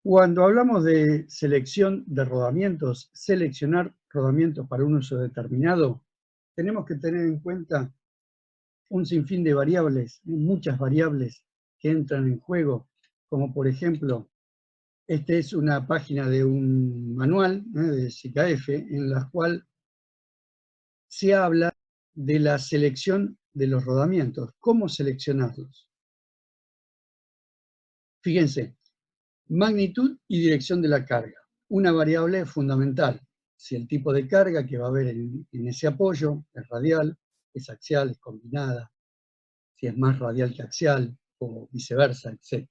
Cuando hablamos de selección de rodamientos, seleccionar rodamientos para un uso determinado, tenemos que tener en cuenta un sinfín de variables, muchas variables que entran en juego, como por ejemplo, esta es una página de un manual de CKF en la cual se habla de la selección de los rodamientos, cómo seleccionarlos. Fíjense, magnitud y dirección de la carga, una variable fundamental. Si el tipo de carga que va a haber en ese apoyo es radial, es axial, es combinada, si es más radial que axial, o viceversa, etc.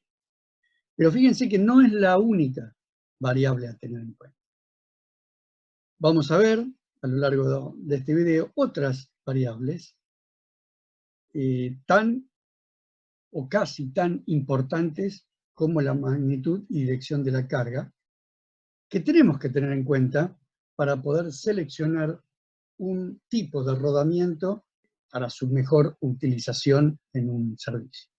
Pero fíjense que no es la única variable a tener en cuenta. Vamos a ver a lo largo de este video otras variables tan o casi tan importantes como la magnitud y dirección de la carga, que tenemos que tener en cuenta para poder seleccionar un tipo de rodamiento para su mejor utilización en un servicio.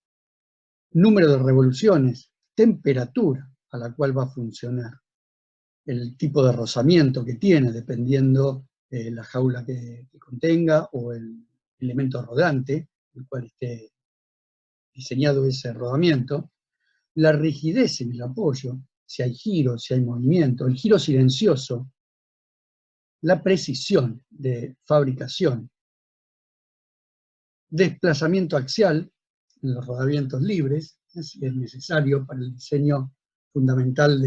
Número de revoluciones, temperatura a la cual va a funcionar, el tipo de rozamiento que tiene, dependiendo la jaula que contenga o el elemento rodante, el cual esté diseñado ese rodamiento, la rigidez en el apoyo, si hay giro, si hay movimiento, el giro silencioso, la precisión de fabricación, desplazamiento axial en los rodamientos libres, si es necesario para el diseño fundamental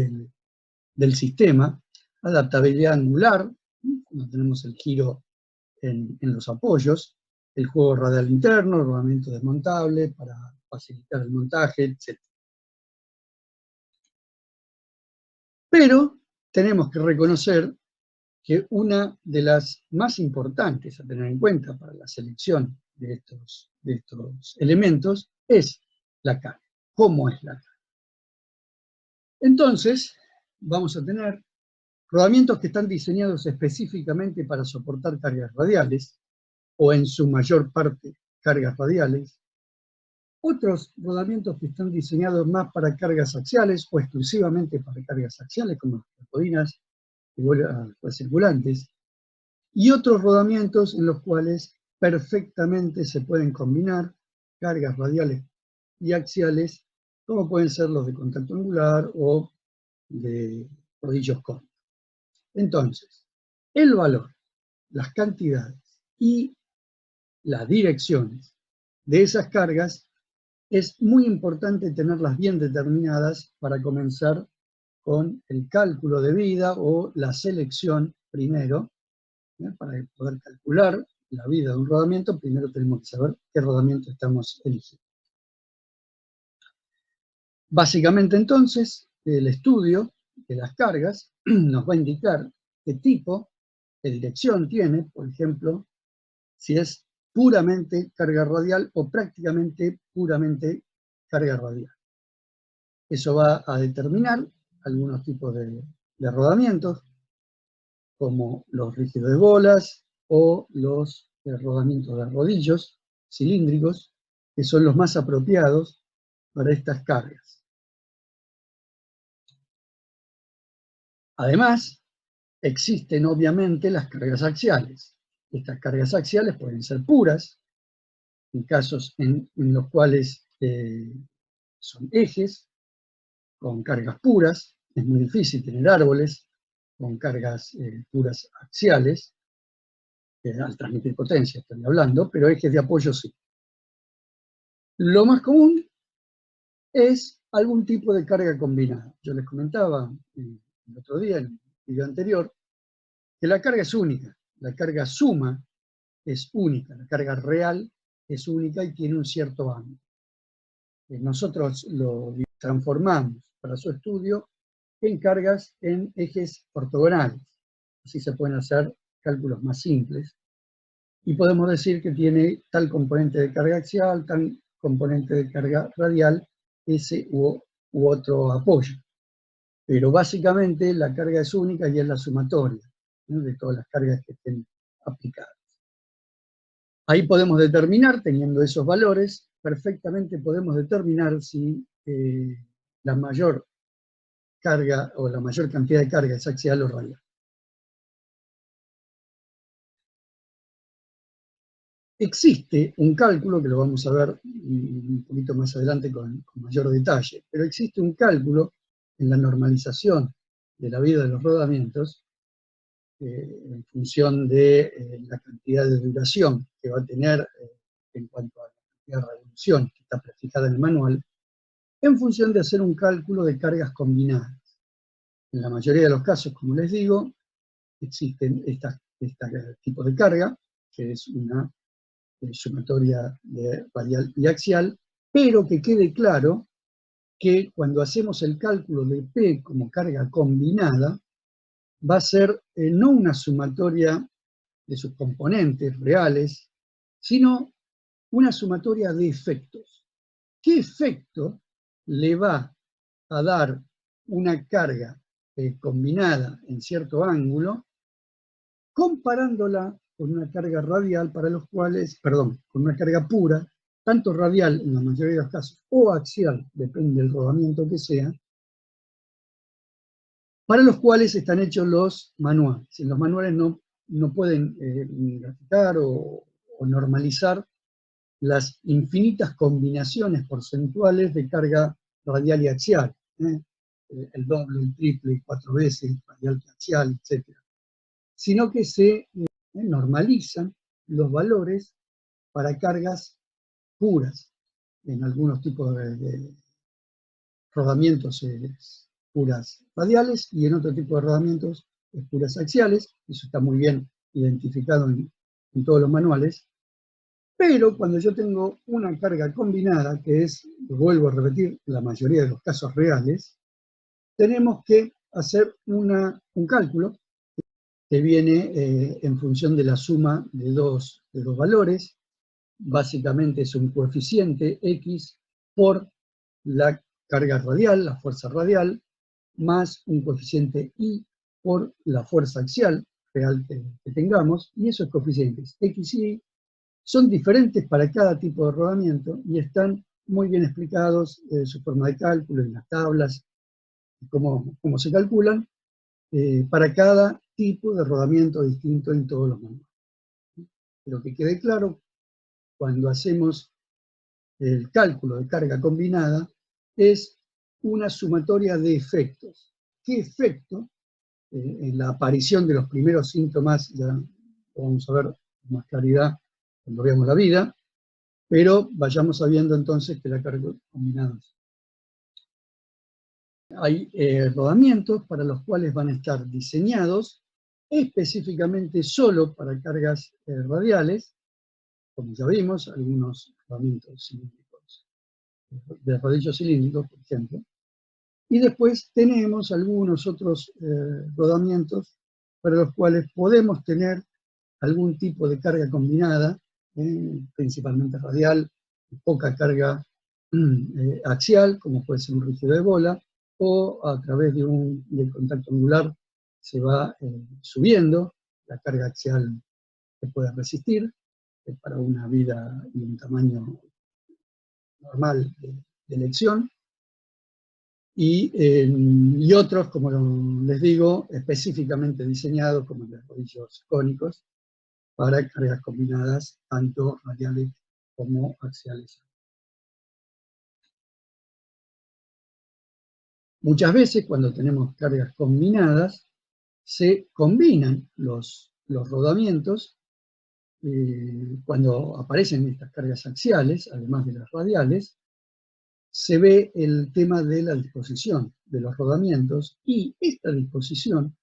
del sistema, adaptabilidad angular, cuando tenemos el giro en los apoyos, el juego radial interno, el rodamiento desmontable para facilitar el montaje, etc. Pero tenemos que reconocer que una de las más importantes a tener en cuenta para la selección de estos elementos es la carga. ¿Cómo es la carga? Entonces, vamos a tener rodamientos que están diseñados específicamente para soportar cargas radiales, o en su mayor parte cargas radiales. Otros rodamientos que están diseñados más para cargas axiales, o exclusivamente para cargas axiales, como las trampolinas y bolas circulantes. Y otros rodamientos en los cuales perfectamente se pueden combinar cargas radiales y axiales, como pueden ser los de contacto angular o de rodillos cónicos. Entonces, el valor, las cantidades y las direcciones de esas cargas es muy importante tenerlas bien determinadas para comenzar con el cálculo de vida o la selección primero. Para poder calcular la vida de un rodamiento, primero tenemos que saber qué rodamiento estamos eligiendo. Básicamente entonces, el estudio de las cargas nos va a indicar qué tipo de dirección tiene, por ejemplo, si es puramente carga radial o prácticamente puramente carga radial. Eso va a determinar algunos tipos de rodamientos, como los rígidos de bolas o los rodamientos de rodillos cilíndricos, que son los más apropiados para estas cargas. Además, existen obviamente las cargas axiales. Estas cargas axiales pueden ser puras, en casos en los cuales son ejes con cargas puras. Es muy difícil tener árboles con cargas puras axiales, al transmitir potencia estoy hablando, pero ejes de apoyo sí. Lo más común es algún tipo de carga combinada. Yo les comentaba el otro día, en el video anterior, que la carga es única, la carga suma es única, la carga real es única y tiene un cierto ángulo. Nosotros lo transformamos para su estudio en cargas en ejes ortogonales. Así se pueden hacer cálculos más simples. Y podemos decir que tiene tal componente de carga axial, tal componente de carga radial, ese u otro apoyo. Pero básicamente la carga es única y es la sumatoria, ¿no?, de todas las cargas que estén aplicadas. Ahí podemos determinar, teniendo esos valores, perfectamente podemos determinar si la mayor carga o la mayor cantidad de carga es axial o radial. Existe un cálculo, que lo vamos a ver un poquito más adelante con mayor detalle, pero existe un cálculo en la normalización de la vida de los rodamientos en función de la cantidad de duración que va a tener en cuanto a la cantidad de revolución que está prefijada en el manual, en función de hacer un cálculo de cargas combinadas. En la mayoría de los casos, como les digo, existen este tipo de carga, que es una sumatoria de radial y axial, pero que quede claro que cuando hacemos el cálculo de P como carga combinada, va a ser no una sumatoria de sus componentes reales, sino una sumatoria de efectos. ¿Qué efecto le va a dar una carga combinada en cierto ángulo, comparándola con una carga radial para los cuales, perdón, con una carga pura, tanto radial en la mayoría de los casos, o axial, depende del rodamiento que sea, para los cuales están hechos los manuales. Los manuales no pueden graficar o normalizar las infinitas combinaciones porcentuales de carga radial y axial. El doble, el triple, 4 veces, radial y axial, etc. Sino que se normalizan los valores para cargas puras. En algunos tipos de rodamientos puras radiales y en otro tipo de rodamientos puras axiales. Eso está muy bien identificado en todos los manuales. Pero cuando yo tengo una carga combinada, que es, vuelvo a repetir, la mayoría de los casos reales, tenemos que hacer un cálculo que viene en función de la suma de dos valores. Básicamente es un coeficiente X por la carga radial, la fuerza radial, más un coeficiente Y por la fuerza axial real que tengamos, y esos coeficientes X y Y son diferentes para cada tipo de rodamiento y están muy bien explicados su forma de cálculo en las tablas, cómo se calculan, para cada tipo de rodamiento distinto en todos los manuales. Pero que quede claro, cuando hacemos el cálculo de carga combinada, es una sumatoria de efectos. ¿Qué efecto? En la aparición de los primeros síntomas, ya lo vamos a ver con más claridad cuando veamos la vida, pero vayamos sabiendo entonces que la carga combinada es. Hay rodamientos para los cuales van a estar diseñados específicamente solo para cargas radiales, como ya vimos, algunos rodamientos cilíndricos, de rodillos cilíndricos, por ejemplo. Y después tenemos algunos otros rodamientos para los cuales podemos tener algún tipo de carga combinada, principalmente radial, poca carga axial, como puede ser un rígido de bola, o a través del contacto angular se va subiendo la carga axial que pueda resistir para una vida y un tamaño normal de elección. Y otros, como les digo, específicamente diseñados como los rodillos cónicos para cargas combinadas, tanto radiales como axiales. Muchas veces, cuando tenemos cargas combinadas, se combinan los rodamientos. Cuando aparecen estas cargas axiales, además de las radiales, se ve el tema de la disposición de los rodamientos, y esta disposición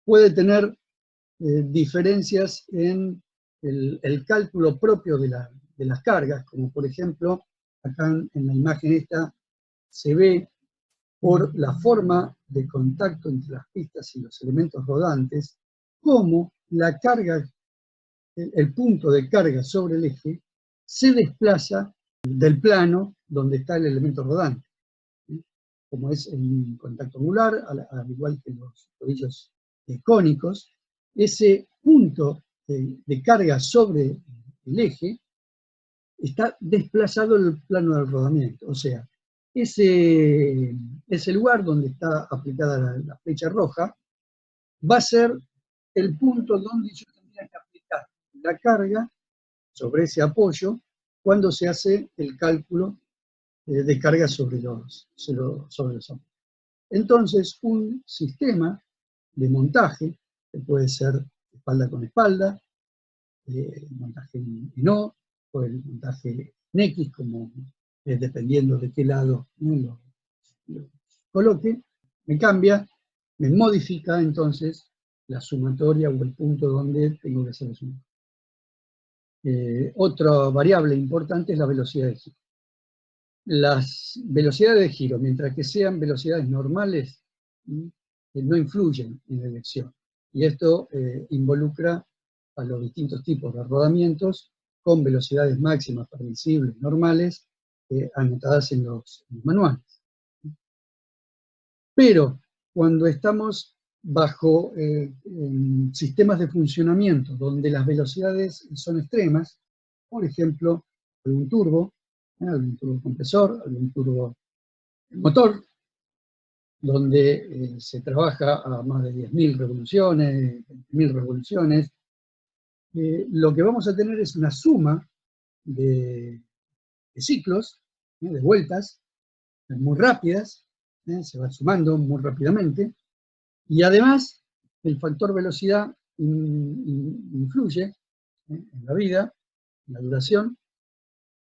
puede tener diferencias en el cálculo propio de las cargas, como por ejemplo, acá en la imagen esta se ve por la forma de contacto entre las pistas y los elementos rodantes, cómo la carga, el punto de carga sobre el eje, se desplaza del plano donde está el elemento rodante. Como es en contacto angular, al igual que los rodillos cónicos, ese punto de carga sobre el eje está desplazado en el plano del rodamiento. O sea, ese lugar donde está aplicada la flecha roja va a ser el punto donde yo tendría que aplicar la carga sobre ese apoyo cuando se hace el cálculo de carga sobre los apoyos. Entonces, un sistema de montaje, que puede ser espalda con espalda, montaje en O, o el montaje en X, como dependiendo de qué lado lo coloque, me cambia, me modifica entonces la sumatoria o el punto donde tengo que hacer la suma. Otra variable importante es la velocidad de giro. Las velocidades de giro, mientras que sean velocidades normales, no influyen en la elección. Y esto involucra a los distintos tipos de rodamientos con velocidades máximas permisibles normales anotadas en los manuales. Pero cuando estamos bajo sistemas de funcionamiento donde las velocidades son extremas, por ejemplo, algún turbo compresor, algún turbo motor, donde se trabaja a más de 10.000 revoluciones, 20.000 revoluciones, lo que vamos a tener es una suma de ciclos, de vueltas, muy rápidas, se va sumando muy rápidamente, y además el factor velocidad influye en la vida, en la duración,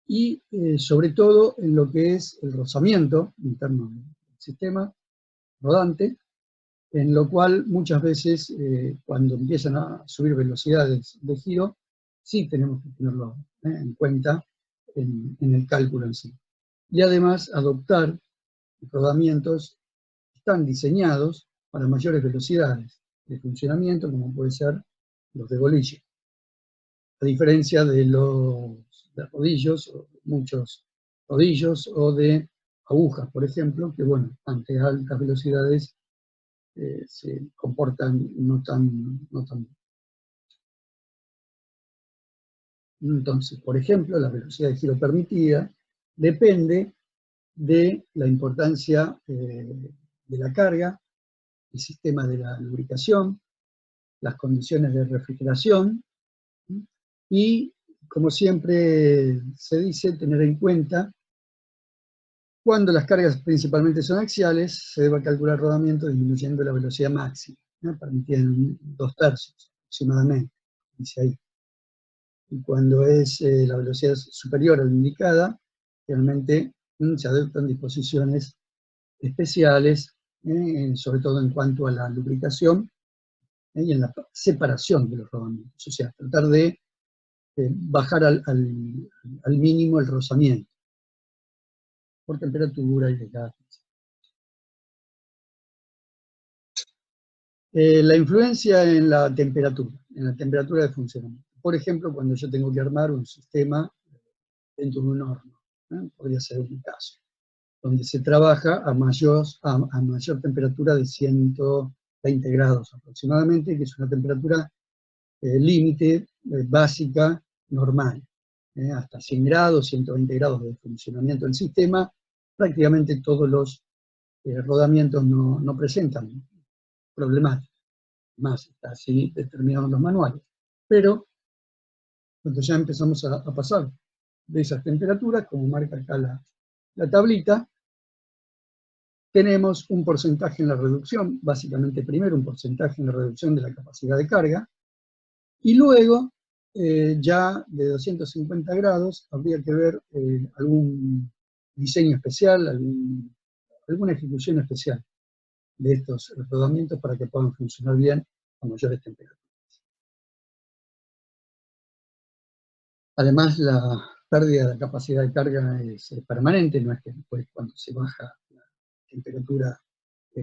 y sobre todo en lo que es el rozamiento interno del sistema rodante, en lo cual muchas veces cuando empiezan a subir velocidades de giro, sí tenemos que tenerlo en cuenta en el cálculo en sí. Y además adoptar rodamientos que están diseñados para mayores velocidades de funcionamiento, como puede ser los de bolillo. A diferencia de los de rodillos, o muchos rodillos, o de agujas, por ejemplo, que bueno, ante altas velocidades se comportan no tan bien. Entonces, por ejemplo, la velocidad de giro permitida depende de la importancia de la carga, el sistema de la lubricación, las condiciones de refrigeración y, como siempre se dice, tener en cuenta cuando las cargas principalmente son axiales, se debe calcular el rodamiento disminuyendo la velocidad máxima, permitida en 2/3 aproximadamente, dice ahí. Y cuando es la velocidad superior a la indicada, realmente se adoptan disposiciones especiales, sobre todo en cuanto a la lubricación y en la separación de los rodamientos, o sea, tratar de bajar al mínimo el rozamiento, por temperatura y desgaste. La influencia en la temperatura de funcionamiento. Por ejemplo, cuando yo tengo que armar un sistema dentro de un horno, podría ser un caso, donde se trabaja a mayor temperatura de 120 grados aproximadamente, que es una temperatura límite, básica, normal. Hasta 100 grados, 120 grados de funcionamiento del sistema, prácticamente todos los rodamientos no presentan problemáticas. Más está así determinados los manuales. Pero cuando ya empezamos a pasar de esas temperaturas, como marca acá la tablita, tenemos un porcentaje en la reducción, básicamente primero un porcentaje en la reducción de la capacidad de carga, y luego ya de 250 grados habría que ver algún diseño especial, alguna ejecución especial de estos rodamientos para que puedan funcionar bien a mayores temperaturas. Además, la pérdida de capacidad de carga es permanente, no es que después cuando se baja la temperatura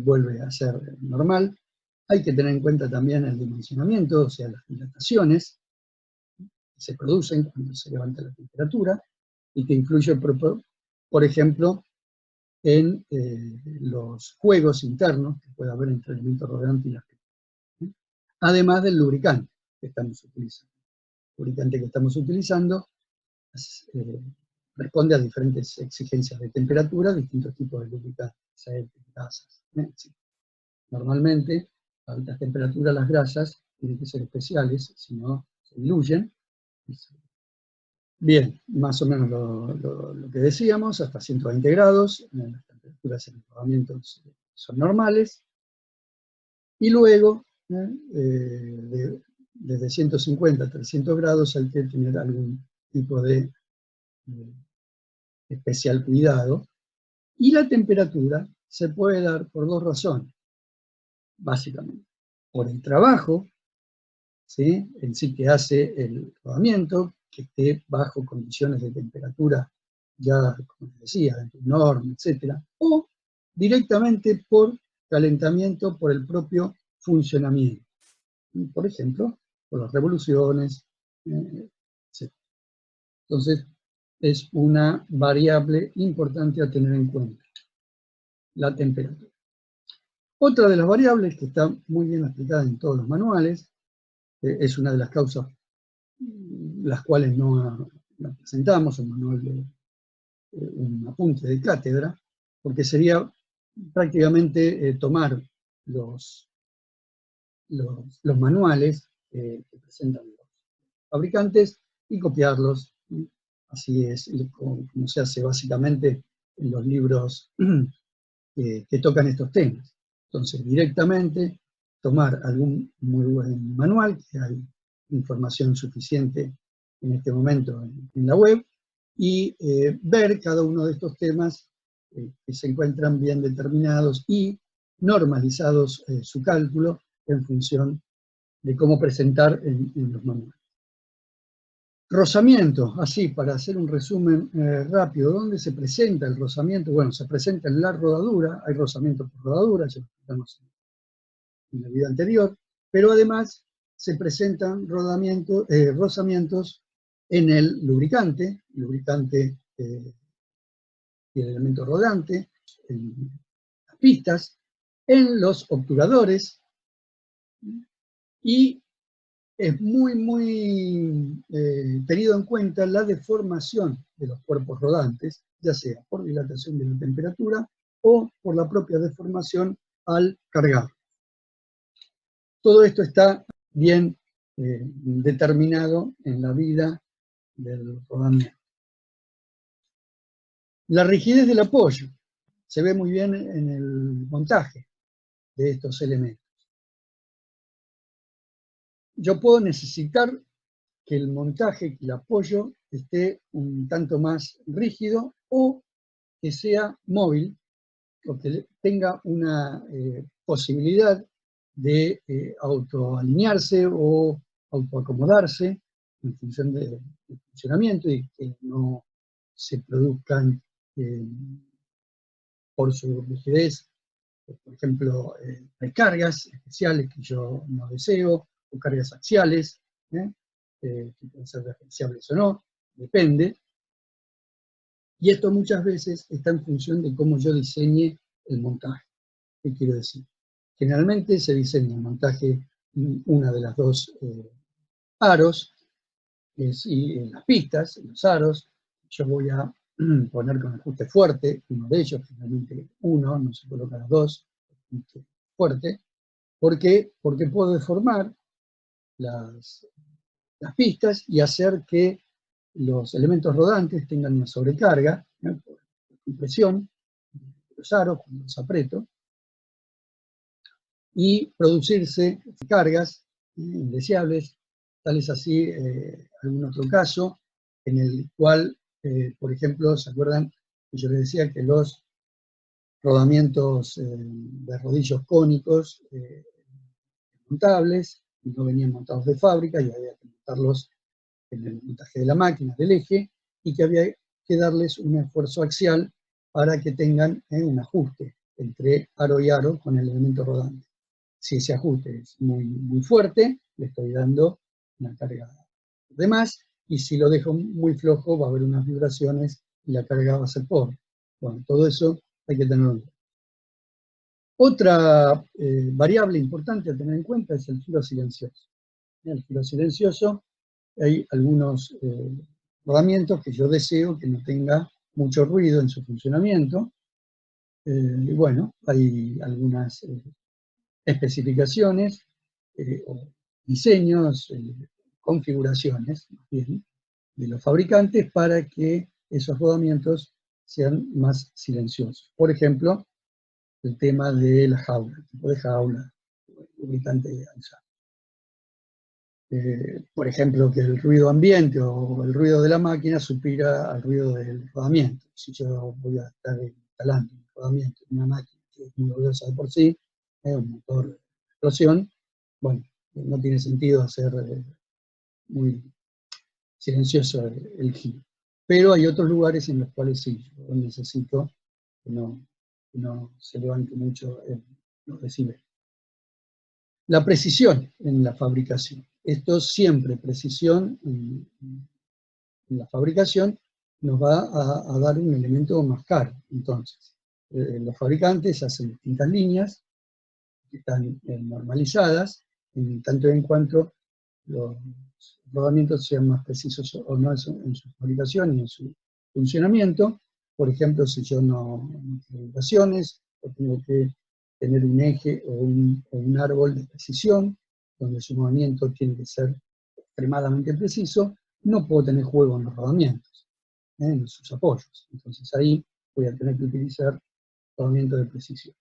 vuelve a ser normal. Hay que tener en cuenta también el dimensionamiento, o sea, las dilataciones que se producen cuando se levanta la temperatura y que influyen, por ejemplo, en los juegos internos que puede haber entre el elemento rodeante y la piel. Además del lubricante que estamos utilizando. El lubricante que estamos utilizando responde a diferentes exigencias de temperatura, distintos tipos de lubricantes, aceites, grasas. Sí. Normalmente, a altas temperaturas las grasas tienen que ser especiales, si no se diluyen. Bien, más o menos lo que decíamos, hasta 120 grados, las temperaturas en el rodamiento son normales, y luego, desde 150 a 300 grados hay que tener algún tipo de especial cuidado, y la temperatura se puede dar por dos razones, básicamente. Por el trabajo, ¿sí?, en sí que hace el rodamiento, que esté bajo condiciones de temperatura, ya, como les decía, dentro de un horno, etc. O directamente por calentamiento, por el propio funcionamiento. Por ejemplo, por las revoluciones, etc. Entonces, es una variable importante a tener en cuenta, la temperatura. Otra de las variables que está muy bien explicada en todos los manuales, es una de las causas las cuales no presentamos, un manual un apunte de cátedra, porque sería prácticamente tomar los manuales que presentan los fabricantes y copiarlos. Así es como se hace básicamente en los libros que tocan estos temas. Entonces, directamente tomar algún muy buen manual, que hay información suficiente en este momento en la web, y ver cada uno de estos temas que se encuentran bien determinados y normalizados su cálculo en función de cómo presentar en los manuales. Rozamiento, así para hacer un resumen rápido, ¿dónde se presenta el rozamiento? Bueno, se presenta en la rodadura, hay rozamiento por rodadura, ya lo explicamos en la vida anterior, pero además se presentan rozamientos en el lubricante y el elemento rodante, en las pistas, en los obturadores, y es muy tenido en cuenta la deformación de los cuerpos rodantes, ya sea por dilatación de la temperatura o por la propia deformación al cargar. Todo esto está bien determinado en la vida del rodamiento. La rigidez del apoyo se ve muy bien en el montaje de estos elementos. Yo puedo necesitar que el montaje, que el apoyo esté un tanto más rígido o que sea móvil, o que tenga una posibilidad de autoalinearse o autoacomodarse en función del funcionamiento y que no se produzcan por su rigidez, por ejemplo, recargas especiales que yo no deseo, o cargas axiales, que pueden ser referenciables o no, depende. Y esto muchas veces está en función de cómo yo diseñe el montaje. ¿Qué quiero decir? Generalmente se diseña el montaje una de las dos aros, y en las pistas, en los aros, yo voy a poner con ajuste fuerte uno de ellos, generalmente uno, no se coloca los dos, ajuste fuerte. ¿Por qué? Porque puedo deformar las pistas y hacer que los elementos rodantes tengan una sobrecarga, por compresión de los aros cuando los aprieto, y producirse cargas indeseables, tal es así algún otro caso en el cual, por ejemplo, ¿se acuerdan que yo les decía que los rodamientos de rodillos cónicos montables no venían montados de fábrica y había que montarlos en el montaje de la máquina, del eje, y que había que darles un esfuerzo axial para que tengan un ajuste entre aro y aro con el elemento rodante? Si ese ajuste es muy fuerte, le estoy dando una carga de más, y si lo dejo muy flojo va a haber unas vibraciones y la carga va a ser pobre. Bueno, todo eso hay que tenerlo en cuenta. Otra variable importante a tener en cuenta es el giro silencioso. El giro silencioso, hay algunos rodamientos que yo deseo que no tenga mucho ruido en su funcionamiento. Y bueno, hay algunas especificaciones o diseños, configuraciones, más bien, de los fabricantes para que esos rodamientos sean más silenciosos. Por ejemplo, el tema de la jaula, el tipo de jaula, lubricante a usar. Por ejemplo, que el ruido ambiente o el ruido de la máquina supera al ruido del rodamiento. Si yo voy a estar instalando un rodamiento en una máquina que es muy ruidosa de por sí, un motor de explosión, bueno, no tiene sentido hacer muy silencioso el giro. Pero hay otros lugares en los cuales sí, yo necesito que no se levante mucho los decibeles. La precisión en la fabricación. Esto siempre, precisión en la fabricación, nos va a dar un elemento más caro. Entonces, los fabricantes hacen distintas líneas que están normalizadas, en tanto en cuanto los rodamientos sean más precisos o no en su fabricación y en su funcionamiento. Por ejemplo, si yo no tengo vibraciones, o tengo que tener un eje o un árbol de precisión, donde su movimiento tiene que ser extremadamente preciso, no puedo tener juego en los rodamientos, en sus apoyos. Entonces ahí voy a tener que utilizar rodamientos de precisión.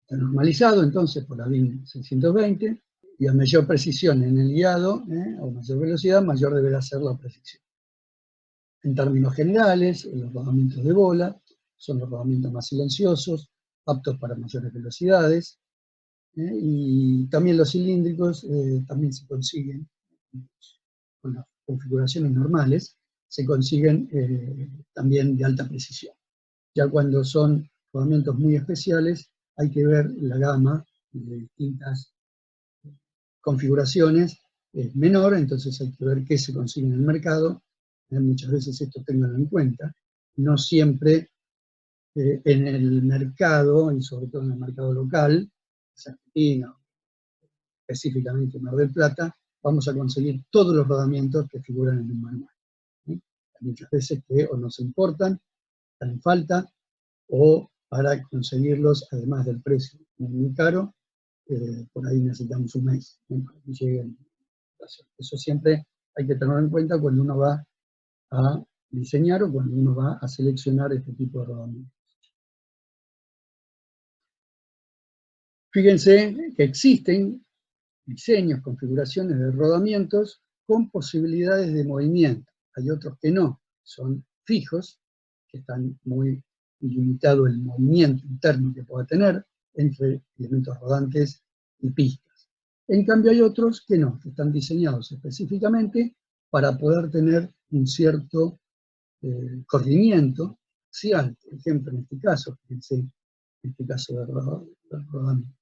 Está normalizado entonces por la DIN 620, y a mayor precisión en el guiado, o mayor velocidad, mayor deberá ser la precisión. En términos generales, los rodamientos de bola son los rodamientos más silenciosos, aptos para mayores velocidades, y también los cilíndricos también se consiguen, con las configuraciones normales, se consiguen también de alta precisión. Ya cuando son rodamientos muy especiales, hay que ver la gama de distintas configuraciones menor, entonces hay que ver qué se consigue en el mercado. Muchas veces esto tenganlo en cuenta. No siempre en el mercado, y sobre todo en el mercado local, Argentina, específicamente en Mar del Plata, vamos a conseguir todos los rodamientos que figuran en un manual. ¿Sí? Hay muchas veces que o nos importan, están en falta, o para conseguirlos, además del precio muy caro, por ahí necesitamos un mes para que lleguen. Eso siempre hay que tenerlo en cuenta cuando uno va a diseñar o cuando uno va a seleccionar este tipo de rodamientos. Fíjense que existen diseños, configuraciones de rodamientos con posibilidades de movimiento. Hay otros que no, son fijos, que están muy limitado el movimiento interno que pueda tener entre elementos rodantes y pistas. En cambio hay otros que no, que están diseñados específicamente para poder tener un cierto corrimiento axial, por ejemplo, en este caso, fíjense, en este caso del rodamiento.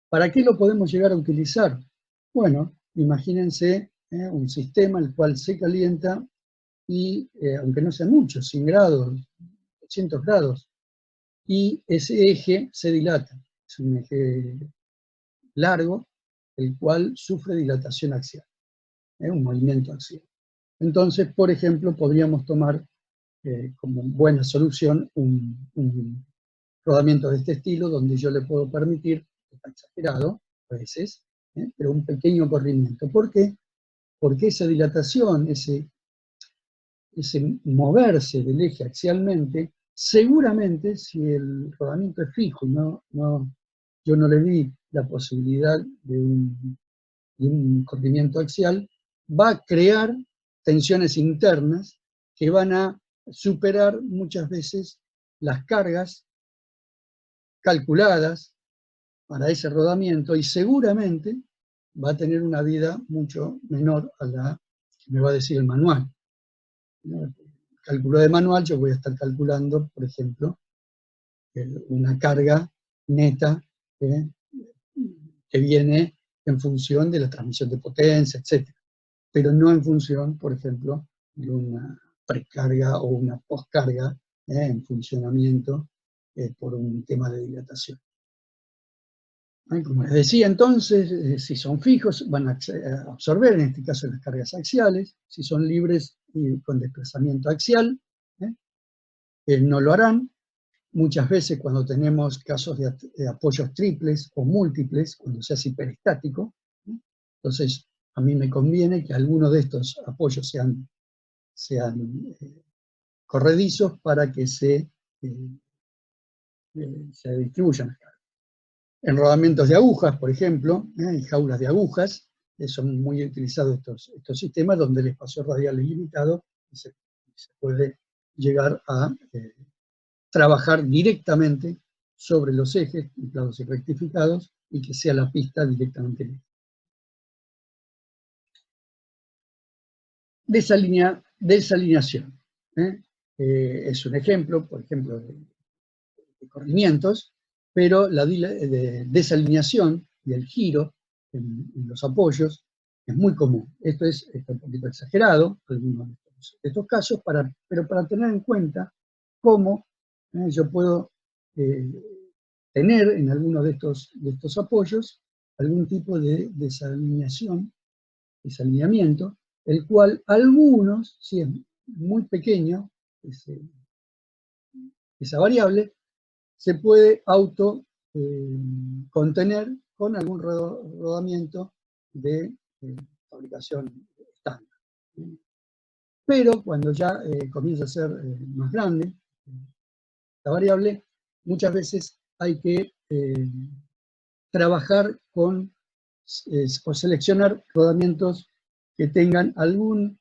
¿Para qué lo podemos llegar a utilizar? Bueno, imagínense un sistema el cual se calienta y, aunque no sea mucho, 100 grados, 800 grados, y ese eje se dilata. Es un eje largo, el cual sufre dilatación axial, un movimiento axial. Entonces, por ejemplo, podríamos tomar como buena solución un rodamiento de este estilo, donde yo le puedo permitir, está exagerado a veces, pero un pequeño corrimiento. ¿Por qué? Porque esa dilatación, ese moverse del eje axialmente, seguramente si el rodamiento es fijo y yo no le di la posibilidad de un corrimiento axial, va a crear tensiones internas que van a superar muchas veces las cargas calculadas para ese rodamiento, y seguramente va a tener una vida mucho menor a la que me va a decir el manual. Cálculo de manual, yo voy a estar calculando, por ejemplo, una carga neta que viene en función de la transmisión de potencia, etc. Pero no en función, por ejemplo, de una precarga o una postcarga en funcionamiento por un tema de dilatación. Como les decía entonces, si son fijos van a absorber, en este caso, las cargas axiales. Si son libres y con desplazamiento axial, no lo harán. Muchas veces cuando tenemos casos de apoyos triples o múltiples, cuando se hace hiperestático, entonces a mí me conviene que algunos de estos apoyos sean corredizos para que se distribuyan las cargas. En rodamientos de agujas, por ejemplo, en jaulas de agujas, son muy utilizados estos sistemas donde el espacio radial es limitado y se puede llegar a trabajar directamente sobre los ejes, inflados y rectificados, y que sea la pista directamente libre. Desalineación. Es un ejemplo, por ejemplo, de corrimientos, pero la desalineación y el giro en los apoyos es muy común. Esto está un poquito exagerado, algunos de estos casos, pero para tener en cuenta cómo yo puedo tener en algunos de estos apoyos algún tipo de desalineamiento, el cual algunos, si es muy pequeño, esa variable, se puede contener con algún rodamiento de fabricación estándar. Pero cuando ya comienza a ser más grande la variable, muchas veces hay que trabajar o seleccionar rodamientos que tengan algún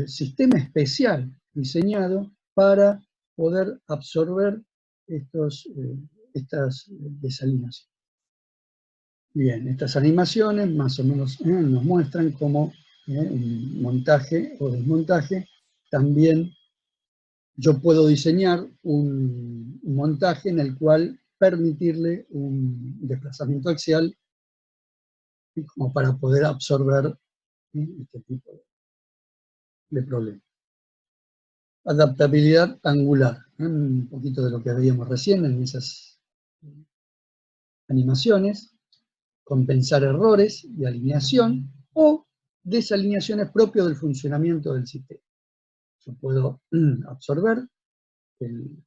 sistema especial diseñado para poder absorber estas desalineaciones. Bien, estas animaciones más o menos nos muestran cómo un montaje o desmontaje también yo puedo diseñar un montaje en el cual permitirle un desplazamiento axial como para poder absorber este tipo de problemas. Adaptabilidad angular, un poquito de lo que veíamos recién en esas animaciones. Compensar errores de alineación o desalineaciones propias del funcionamiento del sistema. Yo puedo absorber el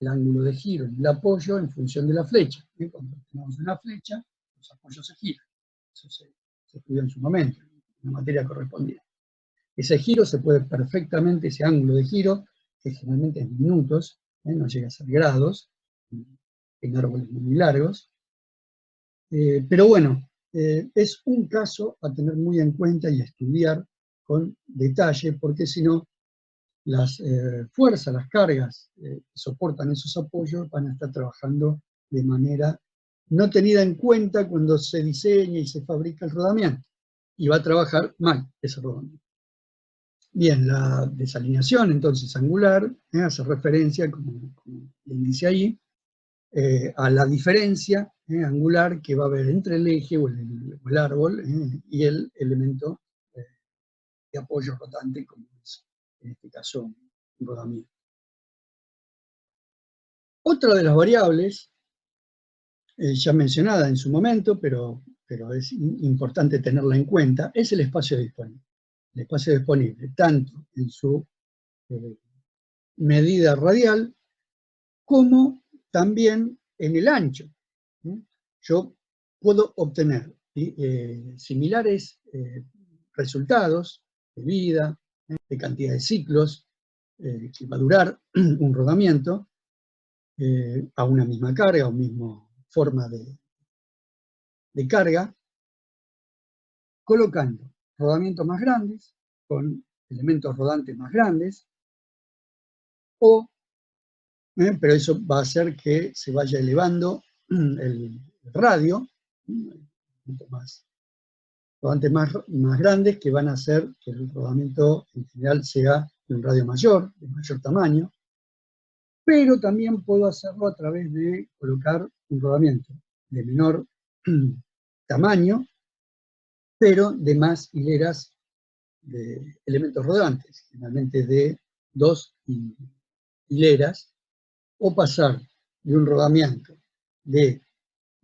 ángulo de giro y el apoyo en función de la flecha. Cuando tenemos una flecha, los apoyos se giran. Eso se estudió en su momento, en la materia correspondiente. Ese giro se puede perfectamente, ese ángulo de giro, que generalmente es minutos, no llega a ser grados, en árboles muy largos. Pero bueno, es un caso a tener muy en cuenta y a estudiar con detalle, porque si no, las fuerzas, las cargas que soportan esos apoyos van a estar trabajando de manera no tenida en cuenta cuando se diseña y se fabrica el rodamiento, y va a trabajar mal ese rodamiento. Bien, la desalineación entonces angular hace referencia, como le dice ahí, a la diferencia angular que va a haber entre el eje o el árbol y el elemento de apoyo rotante, como es en este caso un rodamiento. Otra de las variables, ya mencionada en su momento, pero es importante tenerla en cuenta, es el espacio disponible. El espacio disponible, tanto en su medida radial, como también en el ancho. Yo puedo obtener similares resultados de vida, de cantidad de ciclos que va a durar un rodamiento a una misma carga, a una misma forma de carga, colocando rodamientos más grandes, con elementos rodantes más grandes, pero eso va a hacer que se vaya elevando el radio, rodantes más grandes que van a hacer que el rodamiento en general sea de un radio mayor, de mayor tamaño, pero también puedo hacerlo a través de colocar un rodamiento de menor tamaño, pero de más hileras de elementos rodantes, generalmente de 2 hileras, o pasar de un rodamiento de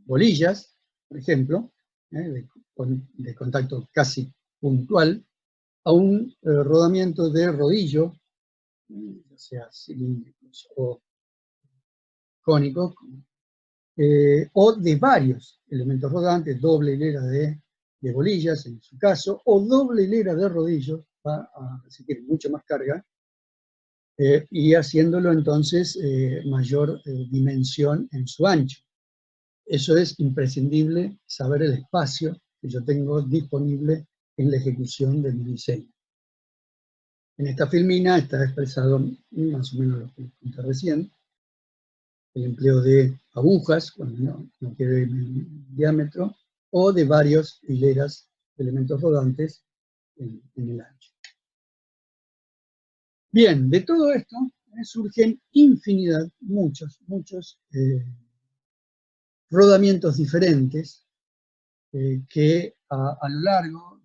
bolillas, por ejemplo, de contacto casi puntual, a un rodamiento de rodillo, ya sea cilíndricos o cónicos, o de varios elementos rodantes, doble hilera de bolillas en su caso, o doble hilera de rodillos, va a recibir mucha más carga, y haciéndolo entonces mayor dimensión en su ancho. Eso es imprescindible, saber el espacio que yo tengo disponible en la ejecución de mi diseño. En esta filmina está expresado más o menos lo que conté recién, el empleo de agujas, cuando no quiero ir en diámetro, o de varias hileras de elementos rodantes en el ancho. Bien, de todo esto surgen infinidad, muchos rodamientos diferentes que a lo largo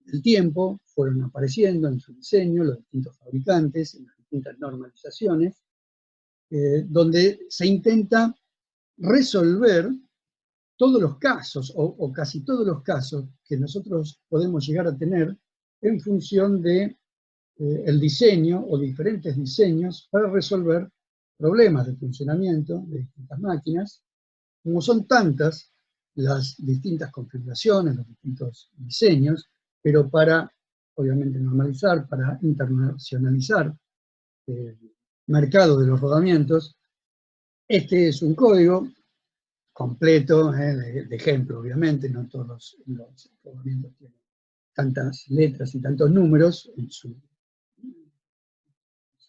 del tiempo fueron apareciendo en su diseño, los distintos fabricantes, en las distintas normalizaciones, donde se intenta resolver todos los casos, o casi todos los casos, que nosotros podemos llegar a tener en función de el diseño o diferentes diseños para resolver problemas de funcionamiento de distintas máquinas. Como son tantas las distintas configuraciones, los distintos diseños, pero para, obviamente, normalizar, para internacionalizar el mercado de los rodamientos, este es un código completo, de ejemplo, obviamente, no todos los rodamientos tienen tantas letras y tantos números en su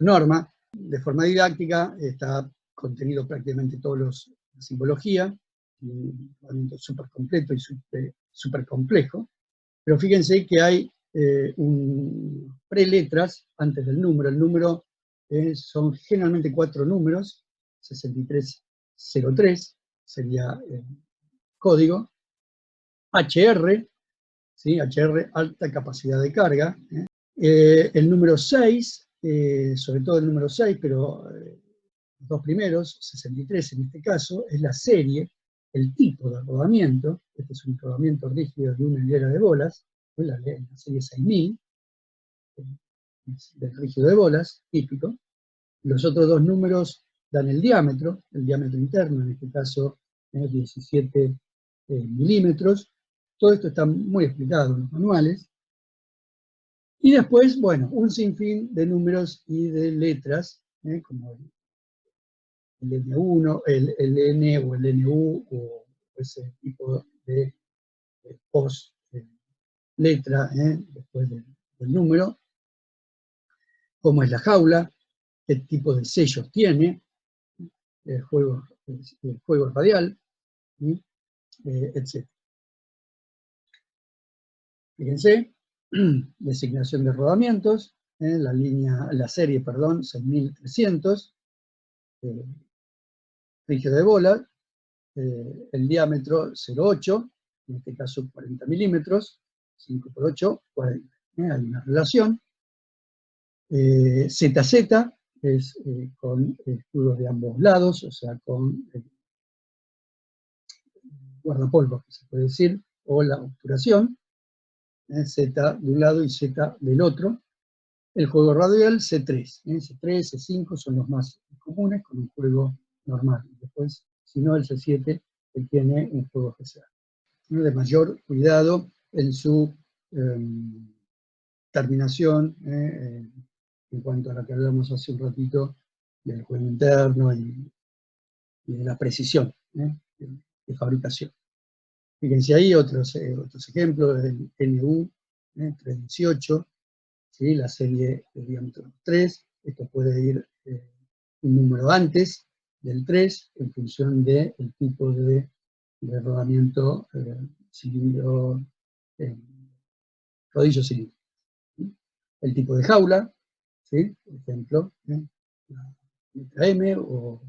norma. De forma didáctica está contenido prácticamente toda la simbología, un rodamiento súper completo y súper complejo, pero fíjense que hay preletras antes del número. El número son generalmente 4 números, 6303 sería el código, HR, ¿sí? HR, alta capacidad de carga, el número 6, sobre todo el número 6, pero los dos primeros, 63 en este caso, es la serie, el tipo de rodamiento. Este es un rodamiento rígido de una hilera de bolas, la serie 6000, del rígido de bolas, típico. Los otros dos números dan el diámetro interno, en este caso es 17 milímetros. Todo esto está muy explicado en los manuales. Y después, bueno, un sinfín de números y de letras, como el N1, el N o el NU, o ese tipo de post letra después del número, cómo es la jaula, qué tipo de sellos tiene, el juego radial, etc. Fíjense, designación de rodamientos, la serie, perdón, 6300, rígido de bola, el diámetro 0,8, en este caso 40 milímetros, 5 por 8, 40. Hay una relación. ZZ es con escudos de ambos lados, o sea, con guardapolvos, que se puede decir, o la obturación, Z de un lado y Z del otro. El juego radial C3, C3, C5 son los más comunes con un juego normal. Después, si no, el C7 que tiene un juego especial, de mayor cuidado en su terminación, en cuanto a la que hablamos hace un ratito del juego interno y de la precisión de fabricación. Fíjense ahí otros ejemplos, el NU 318, ¿sí? La serie de diámetro 3, esto puede ir un número antes del 3 en función del tipo de rodamiento cilindro, rodillo cilindro. El tipo de jaula, ¿sí? Por ejemplo, la letra M u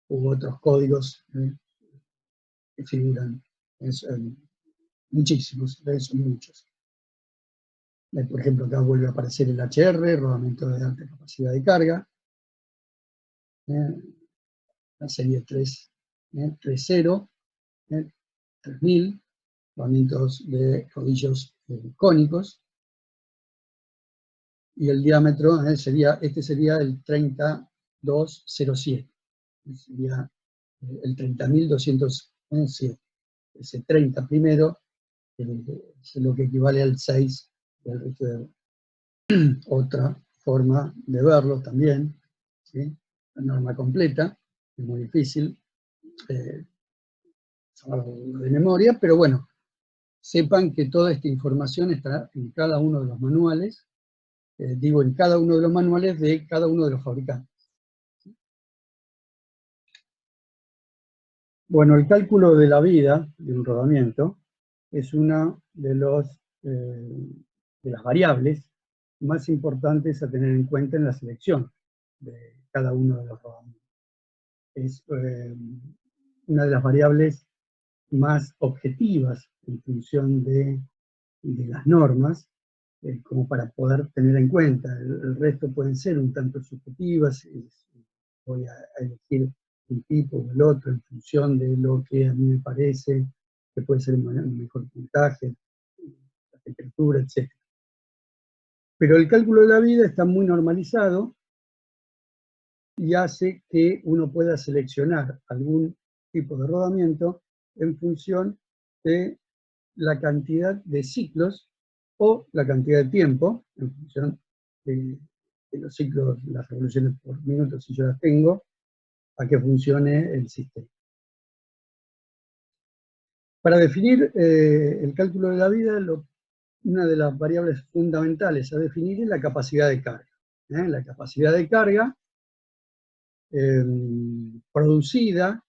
otros códigos que figuran, muchísimos, son muchos. Por ejemplo, acá vuelve a aparecer el HR, rodamiento de alta capacidad de carga, la serie 3.0, 3000 rodamientos de rodillos cónicos, y el diámetro sería el 3207, sería el 30.207. Ese 30 primero es lo que equivale al 6 del resto de otra forma de verlo también, ¿sí? La norma completa, es muy difícil saberlo de memoria, pero bueno, sepan que toda esta información está en cada uno de los manuales, en cada uno de los manuales de cada uno de los fabricantes. Bueno, el cálculo de la vida de un rodamiento es una de las variables más importantes a tener en cuenta en la selección de cada uno de los rodamientos. Es una de las variables más objetivas en función de las normas, como para poder tener en cuenta. El resto pueden ser un tanto subjetivas, voy a elegir un tipo o el otro en función de lo que a mí me parece que puede ser un mejor puntaje, la temperatura, etc. Pero el cálculo de la vida está muy normalizado y hace que uno pueda seleccionar algún tipo de rodamiento en función de la cantidad de ciclos o la cantidad de tiempo, en función de los ciclos, las revoluciones por minuto, si yo las tengo, a que funcione el sistema. Para definir el cálculo de la vida, una de las variables fundamentales a definir es la capacidad de carga. La capacidad de carga producida,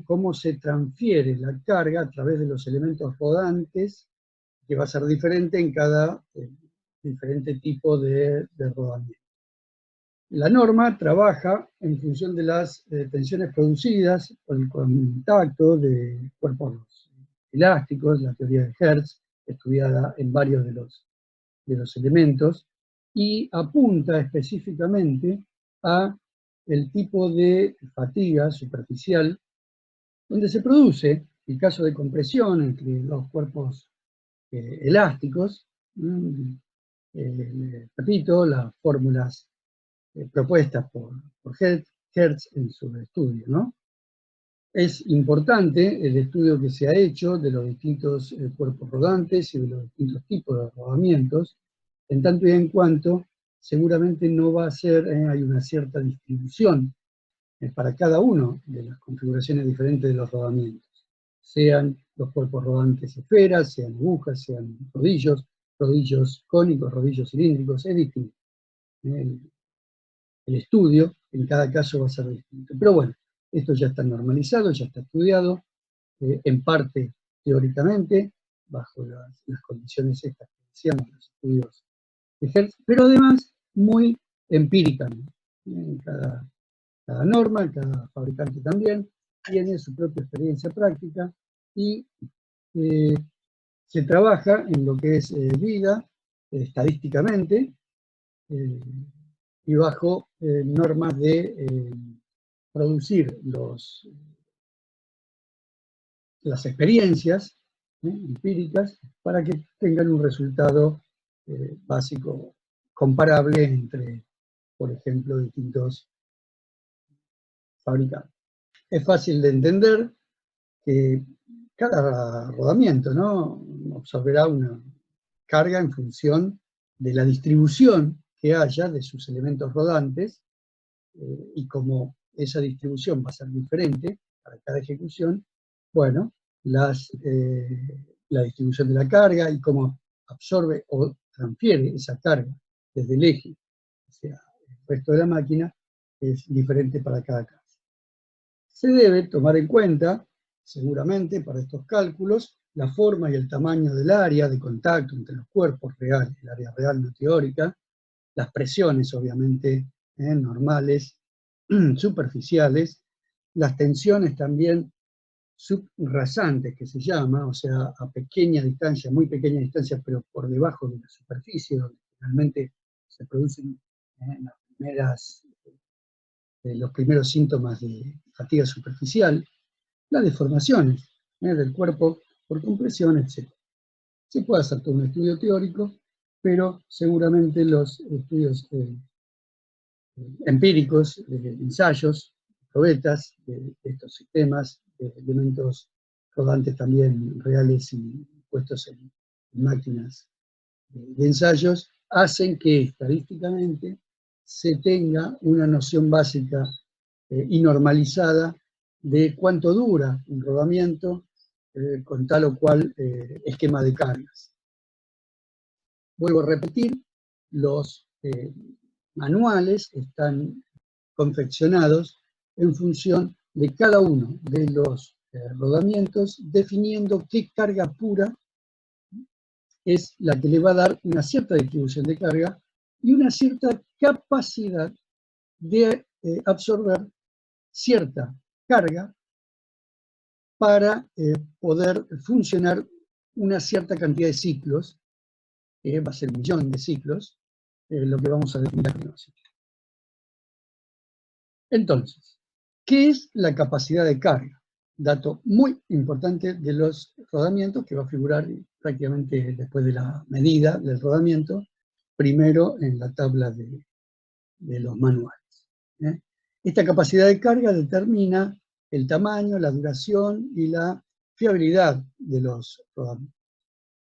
cómo se transfiere la carga a través de los elementos rodantes, que va a ser diferente en cada diferente tipo de rodamiento. La norma trabaja en función de las tensiones producidas por el contacto de cuerpos elásticos, la teoría de Hertz, estudiada en varios de los elementos, y apunta específicamente a el tipo de fatiga superficial donde se produce el caso de compresión entre los cuerpos elásticos. Repito, las fórmulas propuestas por Hertz en su estudio, ¿no? Es importante el estudio que se ha hecho de los distintos cuerpos rodantes y de los distintos tipos de rodamientos, en tanto y en cuanto seguramente no va a ser, hay una cierta distribución para cada uno de las configuraciones diferentes de los rodamientos, sean los cuerpos rodantes esferas, sean agujas, sean rodillos, rodillos cónicos, rodillos cilíndricos, es distinto. El estudio en cada caso va a ser distinto. Pero bueno, esto ya está normalizado, ya está estudiado, en parte teóricamente, bajo las condiciones estas que decíamos, los estudios de Hertz, pero además muy empíricamente. Cada norma, cada fabricante también tiene su propia experiencia práctica y se trabaja en lo que es vida, estadísticamente, y bajo normas de producir las experiencias empíricas para que tengan un resultado básico comparable entre, por ejemplo, distintos fabricantes. Es fácil de entender que cada rodamiento, ¿no?, absorberá una carga en función de la distribución que haya de sus elementos rodantes, y como esa distribución va a ser diferente para cada ejecución, bueno, la distribución de la carga y cómo absorbe o transfiere esa carga desde el eje hacia el resto de la máquina es diferente para cada caso. Se debe tomar en cuenta, seguramente, para estos cálculos, la forma y el tamaño del área de contacto entre los cuerpos reales, el área real no teórica, las presiones, obviamente, normales, superficiales, las tensiones también subrasantes, que se llama, o sea, a pequeña distancia, muy pequeña distancia, pero por debajo de la superficie, donde finalmente se producen los primeros síntomas de fatiga superficial, las deformaciones del cuerpo por compresión, etc. Se puede hacer todo un estudio teórico, pero seguramente los estudios empíricos, ensayos, probetas de estos sistemas, de elementos rodantes también reales y puestos en máquinas de ensayos, hacen que estadísticamente se tenga una noción básica y normalizada de cuánto dura un rodamiento con tal o cual esquema de cargas. Vuelvo a repetir, los manuales están confeccionados en función de cada uno de los rodamientos, definiendo qué carga pura es la que le va a dar una cierta distribución de carga y una cierta capacidad de absorber cierta carga para poder funcionar una cierta cantidad de ciclos, que va a ser 1.000.000 de ciclos, lo que vamos a definir a continuación. Entonces, ¿qué es la capacidad de carga? Dato muy importante de los rodamientos que va a figurar prácticamente después de la medida del rodamiento, primero en la tabla de los manuales. Esta capacidad de carga determina el tamaño, la duración y la fiabilidad de los rodamientos.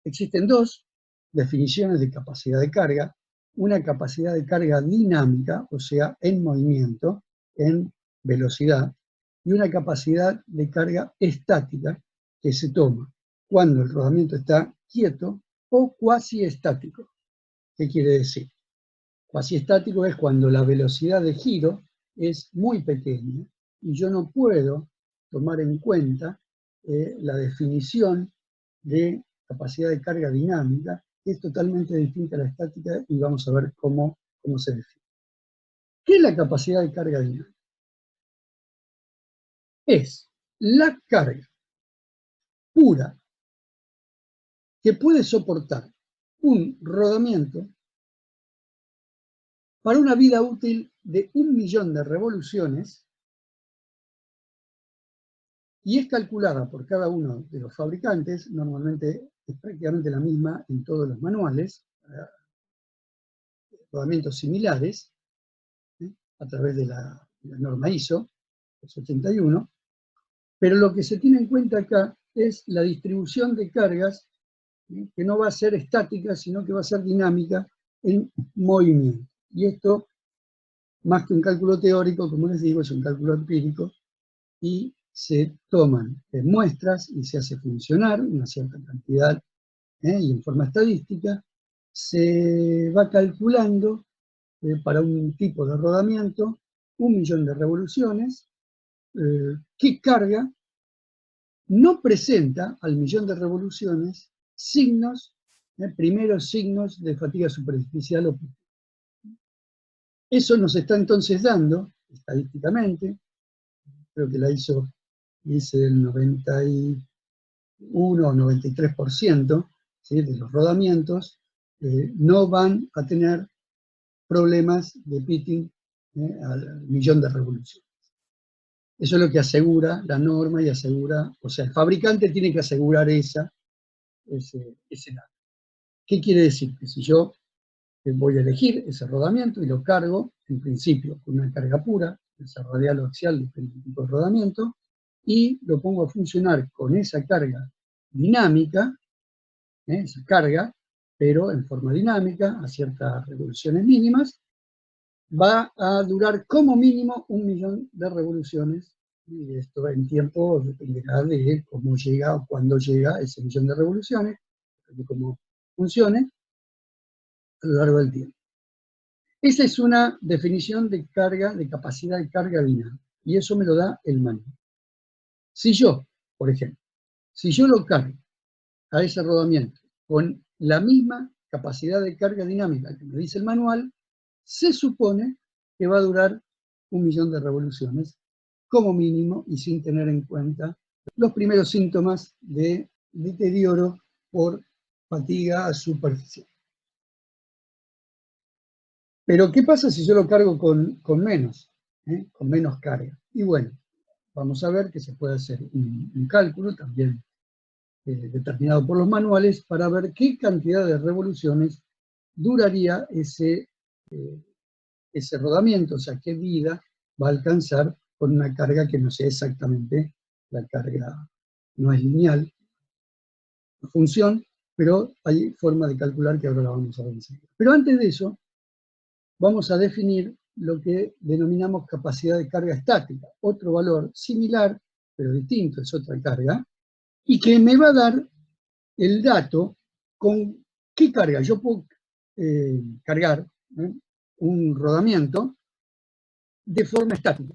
Existen dos definiciones de capacidad de carga: una capacidad de carga dinámica, o sea, en movimiento, en velocidad, y una capacidad de carga estática, que se toma cuando el rodamiento está quieto o cuasi estático. ¿Qué quiere decir? Cuasi estático es cuando la velocidad de giro es muy pequeña y yo no puedo tomar en cuenta la definición de capacidad de carga dinámica, que es totalmente distinta a la estática, y vamos a ver cómo se define. ¿Qué es la capacidad de carga dinámica? Es la carga pura que puede soportar un rodamiento para una vida útil de 1.000.000 de revoluciones, y es calculada por cada uno de los fabricantes, normalmente es prácticamente la misma en todos los manuales, rodamientos similares, a través de la norma ISO 81, pero lo que se tiene en cuenta acá es la distribución de cargas, que no va a ser estática, sino que va a ser dinámica en movimiento. Y esto, más que un cálculo teórico, como les digo, es un cálculo empírico, y se toman muestras y se hace funcionar una cierta cantidad, y en forma estadística se va calculando para un tipo de rodamiento 1.000.000 de revoluciones, qué carga no presenta al 1.000.000 de revoluciones signos, primeros signos de fatiga superficial o pitting. Eso nos está entonces dando, estadísticamente, creo que la ISO dice el 91 o 93%, ¿sí?, de los rodamientos no van a tener problemas de pitting al 1.000.000 de revoluciones. Eso es lo que asegura la norma y asegura, o sea, el fabricante tiene que asegurar ese dato. ¿Qué quiere decir? Que si yo voy a elegir ese rodamiento y lo cargo, en principio, con una carga pura, esa radial o axial, depende del tipo de rodamiento, y lo pongo a funcionar con esa carga dinámica, esa carga, pero en forma dinámica, a ciertas revoluciones mínimas, va a durar como mínimo 1.000.000 de revoluciones, y esto en tiempo dependerá de cómo llega o cuándo llega ese 1.000.000 de revoluciones, de cómo funcione a lo largo del tiempo. Esa es una definición de carga, de capacidad de carga dinámica, y eso me lo da el manual. Si yo, por ejemplo, si yo lo cargo a ese rodamiento con la misma capacidad de carga dinámica que me dice el manual, se supone que va a durar 1.000.000 de revoluciones como mínimo, y sin tener en cuenta los primeros síntomas de deterioro por fatiga superficial. Pero ¿qué pasa si yo lo cargo con menos carga? Y bueno, vamos a ver que se puede hacer un cálculo también determinado por los manuales para ver qué cantidad de revoluciones duraría ese rodamiento, o sea, qué vida va a alcanzar con una carga que no sea exactamente la carga, no es lineal, la función, pero hay forma de calcular que ahora la vamos a ver enseguida. Pero antes de eso, vamos a definir lo que denominamos capacidad de carga estática, otro valor similar, pero distinto, es otra carga, y que me va a dar el dato con qué carga. Yo puedo cargar un rodamiento de forma estática,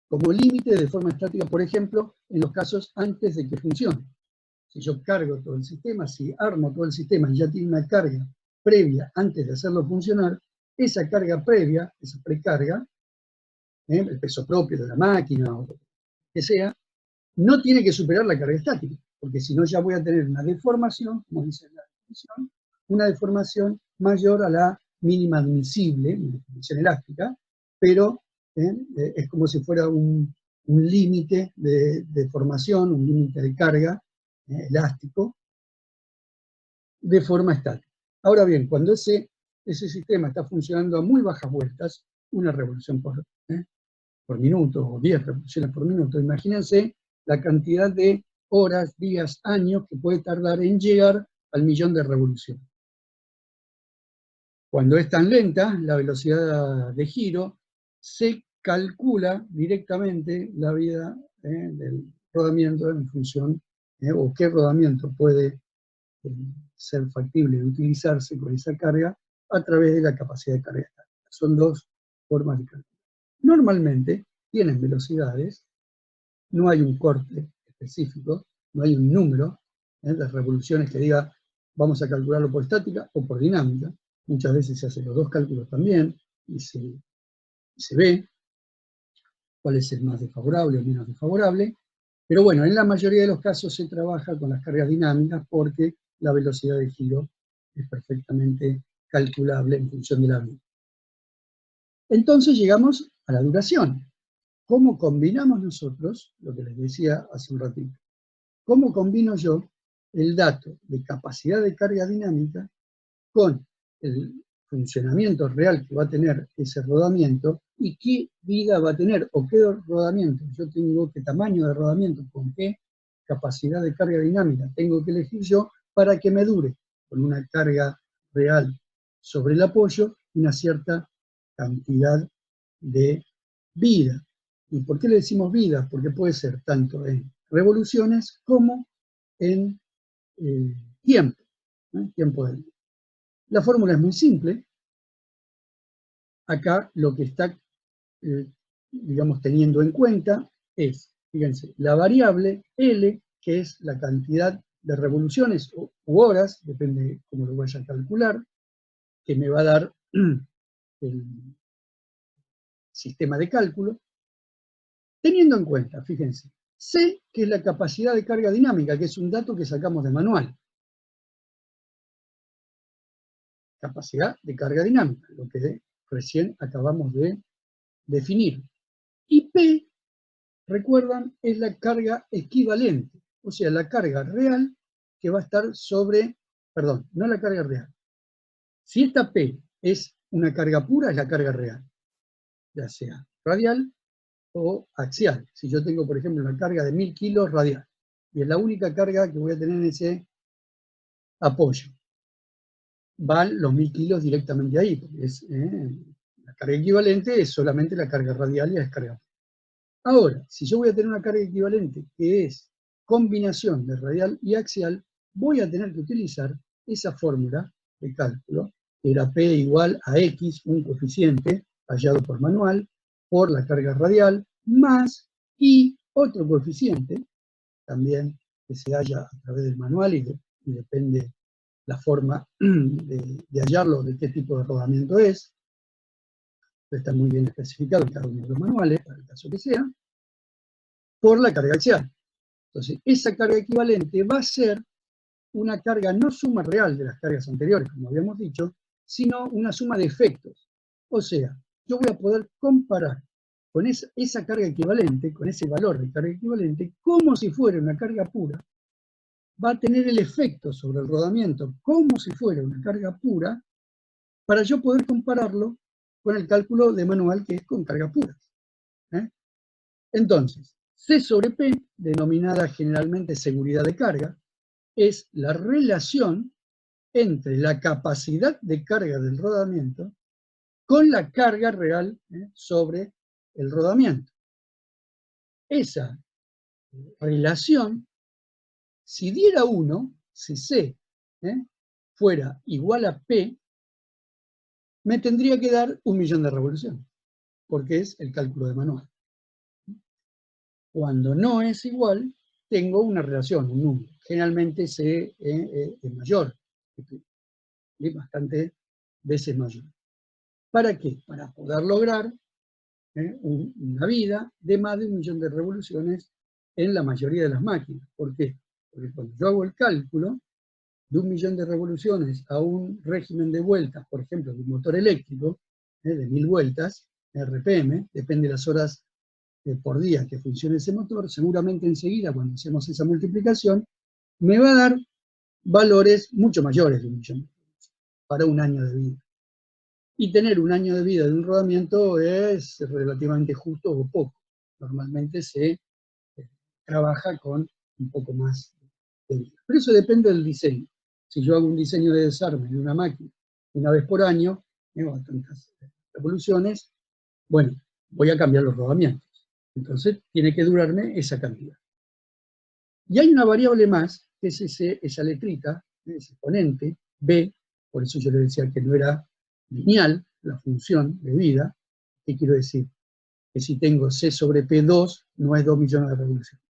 como límite de forma estática, por ejemplo, en los casos antes de que funcione. Si yo cargo todo el sistema, si armo todo el sistema y ya tiene una carga previa antes de hacerlo funcionar, esa carga previa, esa precarga, el peso propio de la máquina o lo que sea, no tiene que superar la carga estática, porque si no ya voy a tener una deformación, como dice la definición, una deformación mayor a la mínima admisible, una deformación elástica, pero es como si fuera un límite de deformación, un límite de carga elástico, de forma estática. Ahora bien, cuando ese sistema está funcionando a muy bajas vueltas, una revolución por minuto o 10 revoluciones por minuto, imagínense la cantidad de horas, días, años que puede tardar en llegar al millón de revoluciones. Cuando es tan lenta, la velocidad de giro, se calcula directamente la vida del rodamiento en función, o qué rodamiento puede ser factible de utilizarse con esa carga a través de la capacidad de carga estática. Son dos formas de calcular. Normalmente tienen velocidades, no hay un corte específico, no hay un número de revoluciones que diga vamos a calcularlo por estática o por dinámica. Muchas veces se hacen los dos cálculos también y se ve cuál es el más desfavorable o menos desfavorable. Pero bueno, en la mayoría de los casos se trabaja con las cargas dinámicas porque la velocidad de giro es perfectamente calculable en función de la vida. Entonces llegamos a la duración. ¿Cómo combinamos nosotros, lo que les decía hace un ratito? ¿Cómo combino yo el dato de capacidad de carga dinámica con el funcionamiento real que va a tener ese rodamiento y qué vida va a tener o qué rodamiento yo tengo, qué tamaño de rodamiento, con qué capacidad de carga dinámica tengo que elegir yo para que me dure con una carga real sobre el apoyo una cierta cantidad de vida? ¿Y por qué le decimos vida? Porque puede ser tanto en revoluciones como en tiempo, tiempo de vida. La fórmula es muy simple. Acá lo que está, digamos, teniendo en cuenta es, fíjense, la variable L, que es la cantidad de revoluciones u horas, depende de cómo lo vaya a calcular, que me va a dar el sistema de cálculo, teniendo en cuenta, fíjense, C, que es la capacidad de carga dinámica, que es un dato que sacamos de manual. Capacidad de carga dinámica, lo que recién acabamos de definir. Y P, recuerdan, es la carga equivalente, o sea, la carga real que va a estar sobre, perdón, no la carga real. Si esta P es una carga pura, es la carga real, ya sea radial o axial. Si yo tengo, por ejemplo, una carga de 1000 kilos radial, y es la única carga que voy a tener en ese apoyo, van los 1000 kilos directamente ahí, porque es, la carga equivalente es solamente la carga radial y la descarga. Ahora, si yo voy a tener una carga equivalente que es combinación de radial y axial, voy a tener que utilizar esa fórmula de cálculo, que era P igual a X, un coeficiente hallado por manual, por la carga radial, más y otro coeficiente, también que se halla a través del manual y depende la forma de hallarlo, de qué tipo de rodamiento es. Está muy bien especificado en cada uno de los manuales, para el caso que sea, por la carga axial. Entonces, esa carga equivalente va a ser una carga no suma real de las cargas anteriores, como habíamos dicho, sino una suma de efectos. O sea, yo voy a poder comparar con esa carga equivalente, con ese valor de carga equivalente, como si fuera una carga pura, va a tener el efecto sobre el rodamiento como si fuera una carga pura, para yo poder compararlo con el cálculo de manual que es con cargas puras. Entonces, C sobre P, denominada generalmente seguridad de carga, es la relación entre la capacidad de carga del rodamiento con la carga real sobre el rodamiento. Esa relación, si diera 1, si C fuera igual a P, me tendría que dar 1.000.000 de revoluciones, porque es el cálculo de manual. Cuando no es igual, tengo una relación, un número. Generalmente C es mayor, es bastante veces mayor. ¿Para qué? Para poder lograr una vida de más de 1.000.000 de revoluciones en la mayoría de las máquinas. ¿Por qué? Porque cuando yo hago el cálculo de 1.000.000 de revoluciones a un régimen de vueltas, por ejemplo, de un motor eléctrico, de 1.000 vueltas, RPM, depende de las horas por día que funcione ese motor, seguramente enseguida, cuando hacemos esa multiplicación, me va a dar valores mucho mayores de 1.000.000 para un año de vida. Y tener un año de vida de un rodamiento es relativamente justo o poco. Normalmente se trabaja con un poco más de vida. Pero eso depende del diseño. Si yo hago un diseño de desarme de una máquina una vez por año, tengo tantas revoluciones, bueno, voy a cambiar los rodamientos. Entonces tiene que durarme esa cantidad. Y hay una variable más, que es esa letrita, ese exponente, B, por eso yo le decía que no era lineal la función de vida. ¿Qué quiero decir? Que si tengo C sobre P2, no es 2.000.000 de revoluciones.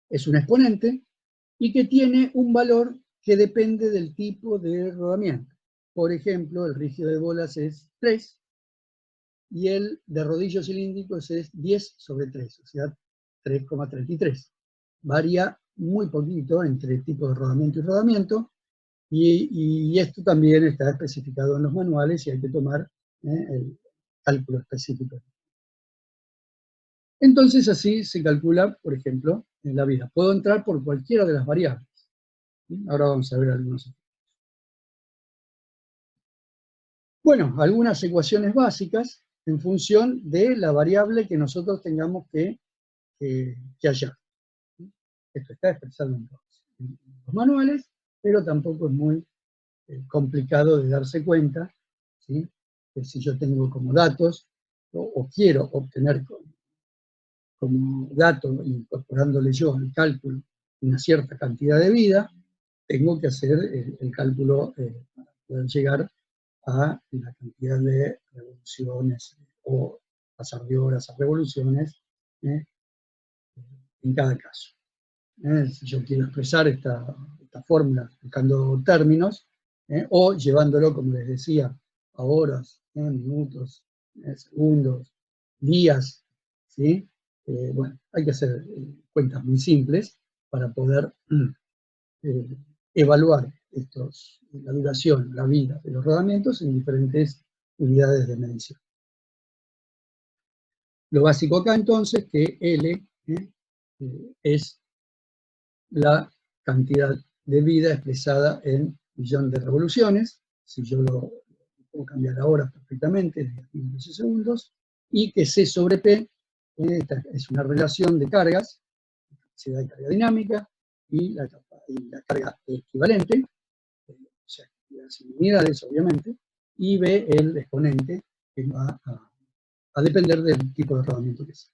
Es un exponente y que tiene un valor que depende del tipo de rodamiento. Por ejemplo, el rígido de bolas es 3 y el de rodillos cilíndricos es 10 sobre 3, o sea, 3,33. Varía muy poquito entre tipo de rodamiento y rodamiento, y esto también está especificado en los manuales y hay que tomar el cálculo específico. Entonces así se calcula, por ejemplo, en la vida. Puedo entrar por cualquiera de las variables. Ahora vamos a ver algunos. Bueno, algunas ecuaciones básicas en función de la variable que nosotros tengamos que hallar. Esto está expresado en los manuales, pero tampoco es muy complicado de darse cuenta, ¿sí? Que si yo tengo como datos, o quiero obtener como dato, incorporándole yo al cálculo una cierta cantidad de vida, tengo que hacer el cálculo para poder llegar a la cantidad de revoluciones o pasar de horas a revoluciones en cada caso. Si yo quiero expresar esta fórmula explicando términos, o llevándolo, como les decía, a horas, minutos, segundos, días, ¿sí? Bueno, hay que hacer cuentas muy simples para poder evaluar la duración, la vida de los rodamientos en diferentes unidades de medición. Lo básico acá entonces que L es la cantidad de vida expresada en millón de revoluciones, si yo lo puedo cambiar ahora perfectamente, de minutos y segundos, y que C sobre P es una relación de cargas, capacidad de carga dinámica, y la carga equivalente, o sea, las unidades obviamente, y B el exponente, que va a depender del tipo de rodamiento que sea.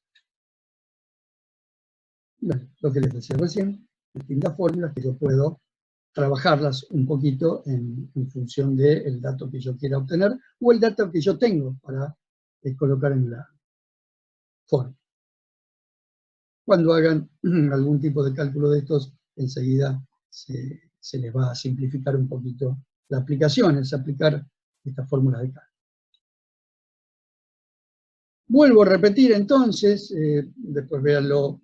Bueno, lo que les decía recién, distintas fórmulas que yo puedo trabajarlas un poquito en función del dato que yo quiera obtener o el dato que yo tengo para colocar en la fórmula. Cuando hagan algún tipo de cálculo de estos, enseguida se les va a simplificar un poquito la aplicación, es aplicar estas fórmulas de cálculo. Vuelvo a repetir entonces, después véanlo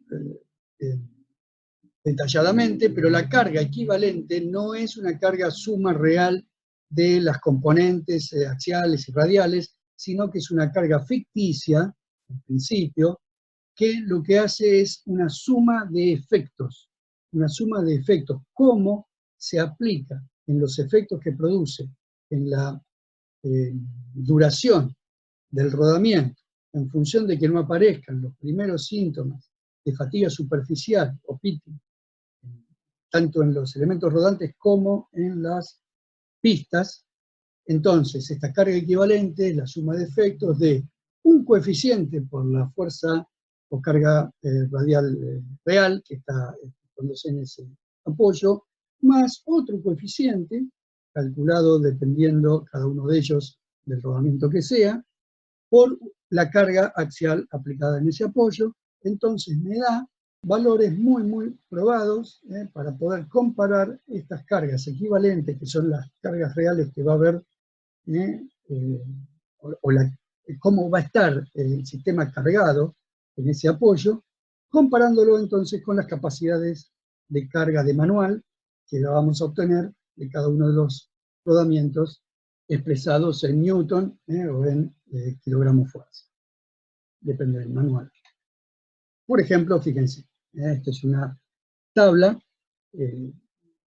detalladamente, pero la carga equivalente no es una carga suma real de las componentes axiales y radiales, sino que es una carga ficticia, en principio, que lo que hace es una suma de efectos una suma de efectos, cómo se aplica en los efectos que produce en la duración del rodamiento, en función de que no aparezcan los primeros síntomas de fatiga superficial o pitting, tanto en los elementos rodantes como en las pistas. Entonces, esta carga equivalente es la suma de efectos de un coeficiente por la fuerza o carga radial real que está efectuándose en ese apoyo, más otro coeficiente, calculado dependiendo cada uno de ellos del rodamiento que sea, por la carga axial aplicada en ese apoyo. Entonces me da valores muy probados para poder comparar estas cargas equivalentes, que son las cargas reales que va a haber, cómo va a estar el sistema cargado en ese apoyo, comparándolo entonces con las capacidades de carga de manual que vamos a obtener de cada uno de los rodamientos expresados en newton o en kilogramos fuerza. Depende del manual. Por ejemplo, fíjense, esta es una tabla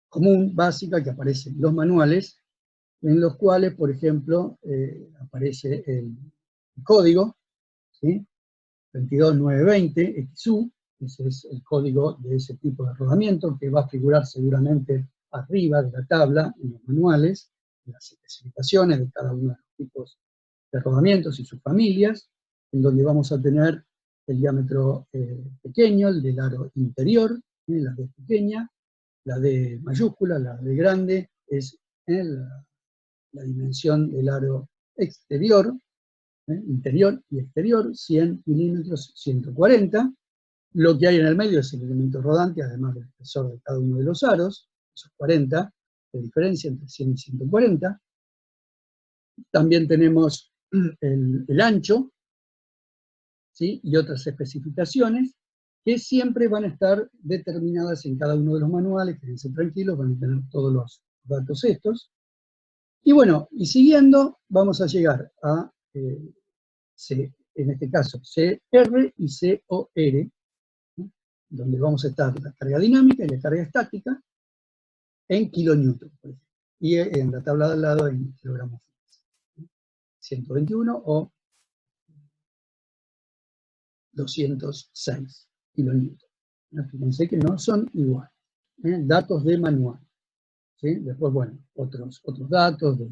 común, básica, que aparece en los manuales, en los cuales, por ejemplo, aparece el código, ¿sí? 22920 XU, ese es el código de ese tipo de rodamiento, que va a figurar seguramente arriba de la tabla, en los manuales, en las especificaciones de cada uno de los tipos de rodamientos y sus familias, en donde vamos a tener el diámetro pequeño, el del aro interior, la D pequeña, la D mayúscula, la D grande, es la dimensión del aro exterior, interior y exterior, 100 milímetros, 140. Lo que hay en el medio es el elemento rodante, además del espesor de cada uno de los aros, esos 40 de diferencia entre 100 y 140. También tenemos el ancho, ¿sí? Y otras especificaciones que siempre van a estar determinadas en cada uno de los manuales, quédense tranquilos, van a tener todos los datos estos. Y bueno, y siguiendo, vamos a llegar a, en este caso, CR y COR, ¿no? Donde vamos a estar la carga dinámica y la carga estática en kilonewton, por ejemplo. Y en la tabla de al lado en kilogramos, 121 o 206 kilonewton. Fíjense que no son iguales. Datos de manual. ¿Sí? Después, bueno, otros datos de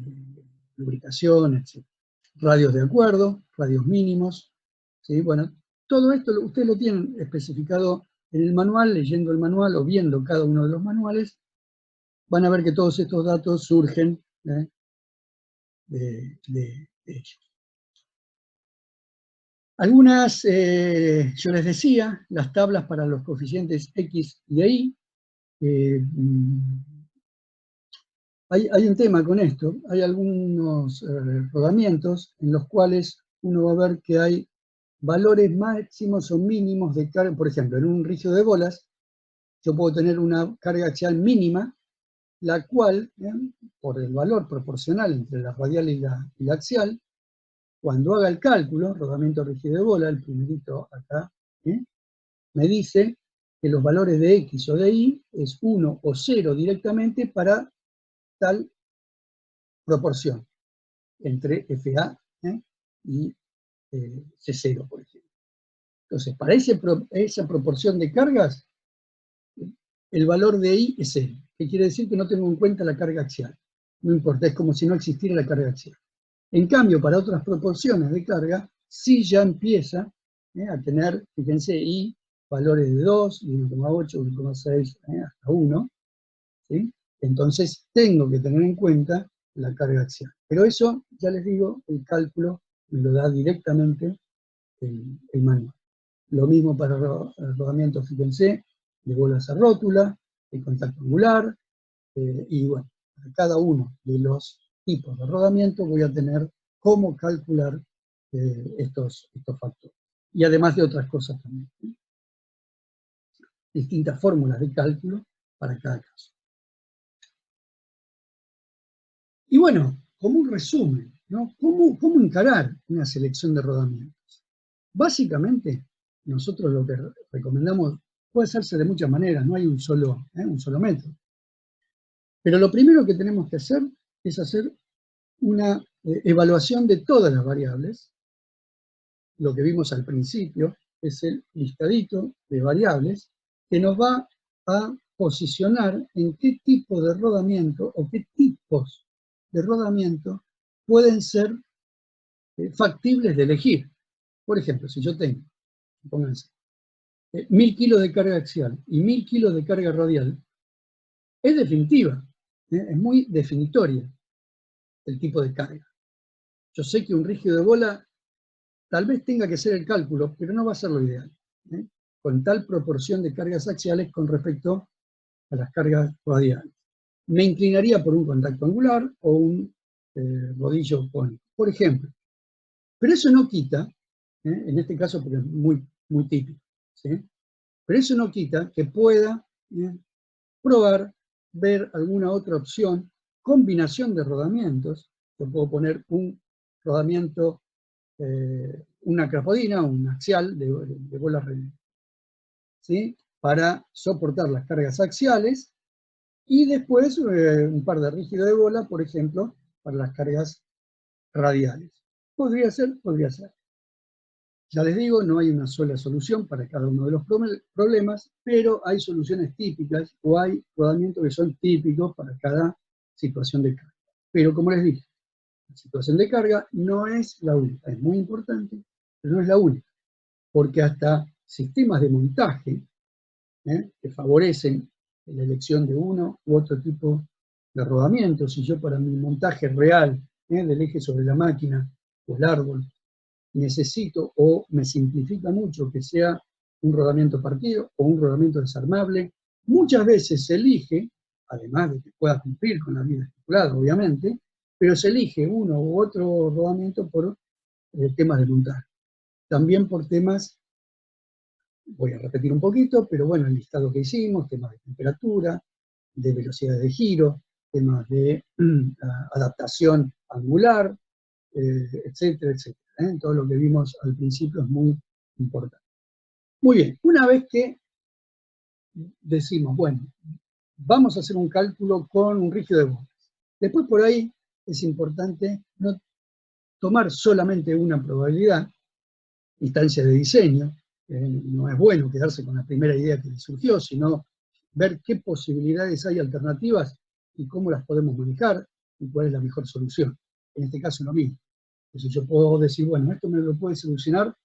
lubricación, etc. Radios de acuerdo, radios mínimos. ¿Sí? Bueno, todo esto ustedes lo tienen especificado en el manual, leyendo el manual o viendo cada uno de los manuales. Van a ver que todos estos datos surgen de ellos. Algunas, yo les decía, las tablas para los coeficientes X y Y. Hay un tema con esto. Hay algunos rodamientos en los cuales uno va a ver que hay valores máximos o mínimos de carga. Por ejemplo, en un rígido de bolas, yo puedo tener una carga axial mínima, la cual, por el valor proporcional entre la radial y la axial, cuando haga el cálculo, rodamiento rígido de bola, el primerito acá, me dice que los valores de X o de Y es 1 o 0 directamente para tal proporción entre FA y C0, por ejemplo. Entonces, para esa proporción de cargas, el valor de I es 0, que quiere decir que no tengo en cuenta la carga axial. No importa, es como si no existiera la carga axial. En cambio, para otras proporciones de carga, sí ya empieza a tener, fíjense, I, valores de 2, 1,8, 1,6, hasta 1. ¿Sí? Entonces, tengo que tener en cuenta la carga axial. Pero eso, ya les digo, el cálculo me lo da directamente el manual. Lo mismo para el rodamiento, fíjense, de bolas a rótula, de contacto angular, y bueno, para cada uno de los tipos de rodamiento voy a tener cómo calcular estos factores. Y además de otras cosas también. Distintas fórmulas de cálculo para cada caso. Y bueno, como un resumen, ¿no? ¿Cómo encarar una selección de rodamientos? Básicamente, nosotros lo que recomendamos Puede hacerse de muchas maneras, no hay un solo método. Pero lo primero que tenemos que hacer es hacer una evaluación de todas las variables. Lo que vimos al principio es el listadito de variables que nos va a posicionar en qué tipo de rodamiento o qué tipos de rodamiento pueden ser factibles de elegir. Por ejemplo, si yo tengo, pónganse, 1000 kilos de carga axial y 1000 kilos de carga radial, es definitiva, es muy definitoria el tipo de carga. Yo sé que un rígido de bola tal vez tenga que ser el cálculo, pero no va a ser lo ideal, con tal proporción de cargas axiales con respecto a las cargas radiales. Me inclinaría por un contacto angular o un rodillo cónico, por ejemplo. Pero eso no quita, en este caso porque es muy, muy típico, ¿sí? Pero eso no quita que pueda probar, ver alguna otra opción, combinación de rodamientos. Yo puedo poner un rodamiento, una crapodina, un axial de bola, ¿sí?, para soportar las cargas axiales, y después un par de rígido de bola, por ejemplo, para las cargas radiales. Podría ser, podría ser. Ya les digo, no hay una sola solución para cada uno de los problemas, pero hay soluciones típicas o hay rodamientos que son típicos para cada situación de carga. Pero como les dije, la situación de carga no es la única, es muy importante, pero no es la única, porque hasta sistemas de montaje que favorecen la elección de uno u otro tipo de rodamiento. Si yo para mi montaje real del eje sobre la máquina o el árbol necesito o me simplifica mucho que sea un rodamiento partido o un rodamiento desarmable, muchas veces se elige, además de que pueda cumplir con la vida estipulada, obviamente, pero se elige uno u otro rodamiento por temas de montaje. También por temas, voy a repetir un poquito, pero bueno, el listado que hicimos, temas de temperatura, de velocidad de giro, temas de adaptación angular, etcétera, etcétera. Todo lo que vimos al principio es muy importante. Muy bien, una vez que decimos, bueno, vamos a hacer un cálculo con un rígido de bolas. Después por ahí es importante no tomar solamente una probabilidad, instancia de diseño, no es bueno quedarse con la primera idea que le surgió, sino ver qué posibilidades hay alternativas y cómo las podemos manejar y cuál es la mejor solución. En este caso lo mismo. Entonces yo puedo decir, bueno, esto me lo puede solucionar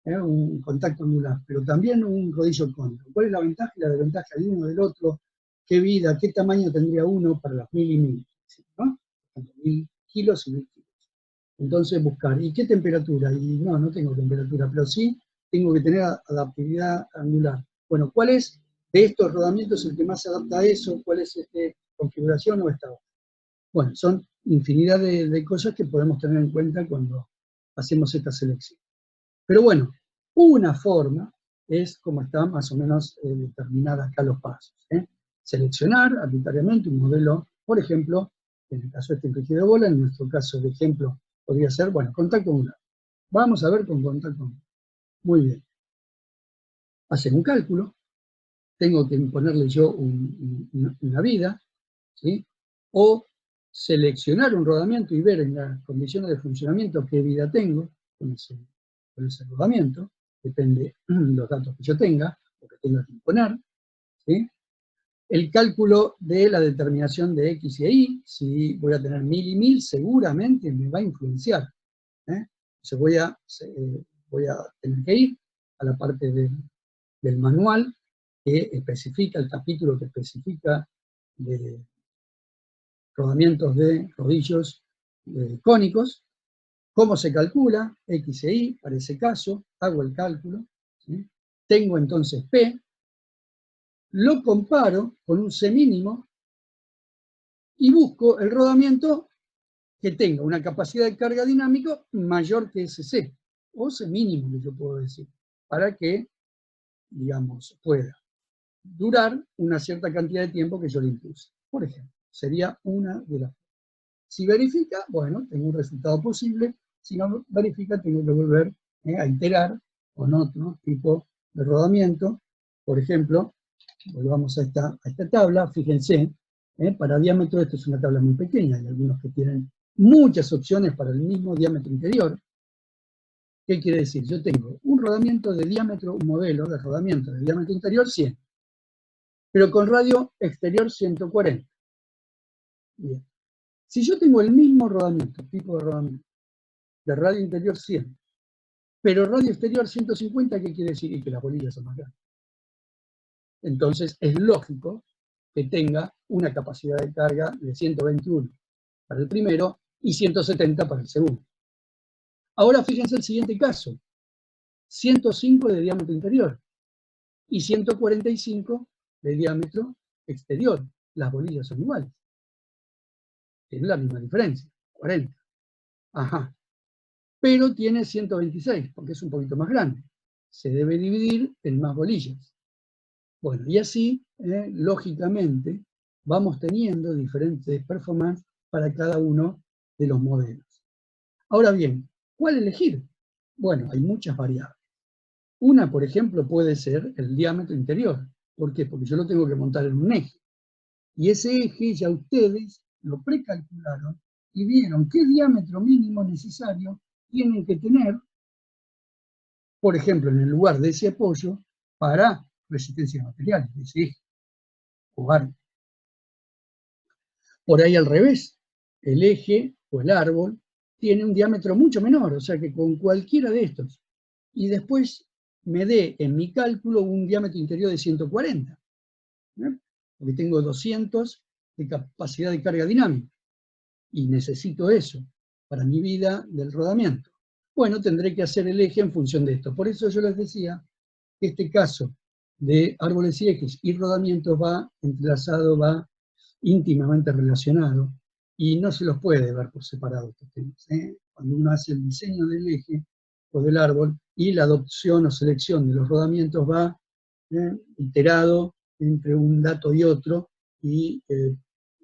un contacto angular, pero también un rodillo cónico. ¿Cuál es la ventaja y la desventaja de uno del otro? ¿Qué vida, qué tamaño tendría uno para las 1000 y 1000? ¿No? 1000 kilos y 1000 kilos. Entonces buscar, ¿y qué temperatura? Y no tengo temperatura, pero sí tengo que tener adaptabilidad angular. Bueno, ¿cuál es de estos rodamientos el que más se adapta a eso? ¿Cuál es esta configuración o esta otra? Bueno, son infinidad de cosas que podemos tener en cuenta cuando hacemos esta selección. Pero bueno, una forma es como están más o menos determinadas acá los pasos. Seleccionar arbitrariamente un modelo, por ejemplo, en el caso de este rígido de bola, en nuestro caso de ejemplo podría ser, bueno, contacto angular. Vamos a ver con contacto angular. Muy bien. Hacer un cálculo, tengo que ponerle yo una vida, ¿sí? O seleccionar un rodamiento y ver en las condiciones de funcionamiento qué vida tengo con ese rodamiento, depende de los datos que yo tenga o que tenga que imponer, ¿sí? El cálculo de la determinación de X y Y, si voy a tener 1000 y 1000, seguramente me va a influenciar. Entonces voy a tener que ir a la parte del manual que especifica, el capítulo que especifica de rodamientos de rodillos cónicos, cómo se calcula X e Y para ese caso, hago el cálculo, ¿sí? Tengo entonces P, lo comparo con un C mínimo y busco el rodamiento que tenga una capacidad de carga dinámico mayor que ese C, o C mínimo que yo puedo decir, para que, digamos, pueda durar una cierta cantidad de tiempo que yo le impuse. Por ejemplo, sería una de las. Si verifica, bueno, tengo un resultado posible. Si no verifica, tengo que volver a iterar con otro tipo de rodamiento Por ejemplo, volvamos a esta tabla, fíjense, para diámetro esta es una tabla muy pequeña, hay algunos que tienen muchas opciones para el mismo diámetro interior. ¿Qué quiere decir? Yo tengo un rodamiento de diámetro, un modelo de rodamiento de diámetro interior 100, pero con radio exterior 140. Bien. Si yo tengo el mismo rodamiento, tipo de rodamiento, de radio interior 100, pero radio exterior 150, ¿qué quiere decir? Y que las bolillas son más grandes. Entonces es lógico que tenga una capacidad de carga de 121 para el primero y 170 para el segundo. Ahora fíjense el siguiente caso, 105 de diámetro interior y 145 de diámetro exterior. Las bolillas son iguales. Tienen la misma diferencia, 40. Ajá. Pero tiene 126, porque es un poquito más grande. Se debe dividir en más bolillas. Bueno, y así, lógicamente, vamos teniendo diferentes performances para cada uno de los modelos. Ahora bien, ¿cuál elegir? Bueno, hay muchas variables. Una, por ejemplo, puede ser el diámetro interior. ¿Por qué? Porque yo lo tengo que montar en un eje. Y ese eje ya ustedes lo precalcularon y vieron qué diámetro mínimo necesario tienen que tener, por ejemplo, en el lugar de ese apoyo, para resistencia de materiales, de ese eje o árbol. Por ahí al revés, el eje o el árbol tiene un diámetro mucho menor, o sea que con cualquiera de estos, y después me dé en mi cálculo un diámetro interior de 140, porque tengo 200 de capacidad de carga dinámica, y necesito eso para mi vida del rodamiento. Bueno, tendré que hacer el eje en función de esto. Por eso yo les decía que este caso de árboles y ejes y rodamientos va entrelazado, va íntimamente relacionado, y no se los puede ver por separado estos temas. Cuando uno hace el diseño del eje o del árbol y la adopción o selección de los rodamientos va iterado entre un dato y otro y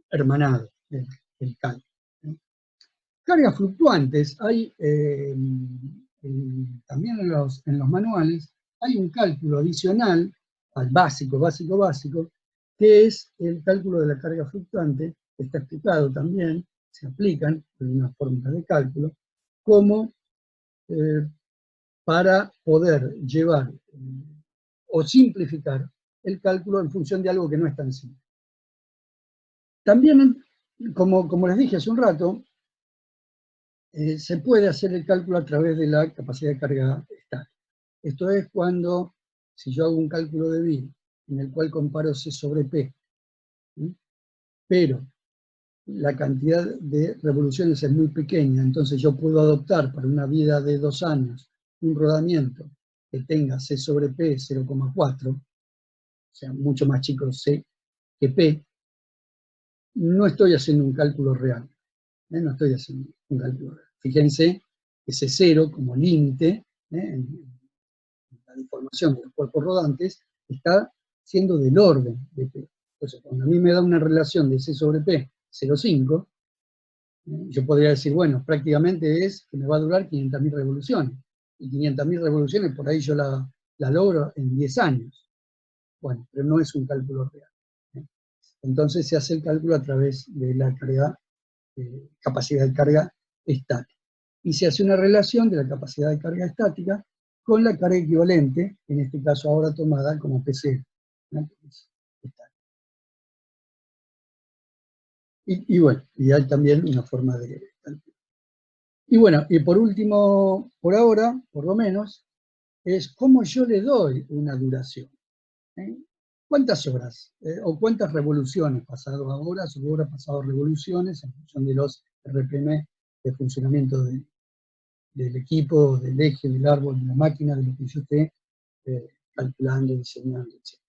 hermanado el cálculo. Cargas fluctuantes, hay también en los manuales, hay un cálculo adicional al básico, que es el cálculo de la carga fluctuante, que está explicado también, se aplican unas fórmulas de cálculo, como para poder llevar o simplificar el cálculo en función de algo que no es tan simple. También, como les dije hace un rato, se puede hacer el cálculo a través de la capacidad de carga estática. Esto es cuando, si yo hago un cálculo de BIM, en el cual comparo C sobre P, pero la cantidad de revoluciones es muy pequeña, entonces yo puedo adoptar para una vida de 2 años un rodamiento que tenga C sobre P 0,4, o sea, mucho más chico C que P, no estoy haciendo un cálculo real. No estoy haciendo un cálculo real. Fíjense, ese 0 como límite, en la deformación de los cuerpos rodantes, está siendo del orden de P. Entonces, cuando a mí me da una relación de C sobre P 0,5, yo podría decir, bueno, prácticamente es que me va a durar 500.000 revoluciones. Y 500.000 revoluciones, por ahí yo la logro en 10 años. Bueno, pero no es un cálculo real. Entonces se hace el cálculo a través de la capacidad de carga estática. Y se hace una relación de la capacidad de carga estática con la carga equivalente, en este caso ahora tomada como PC. Y bueno, y hay también una forma de cálculo. Y bueno, y por último, por ahora, por lo menos, es cómo yo le doy una duración. ¿Cuántas horas o cuántas revoluciones, pasado a horas o horas pasado a revoluciones, en función de los RPM de funcionamiento del equipo, del eje, del árbol, de la máquina, de lo que yo esté calculando, diseñando, etc.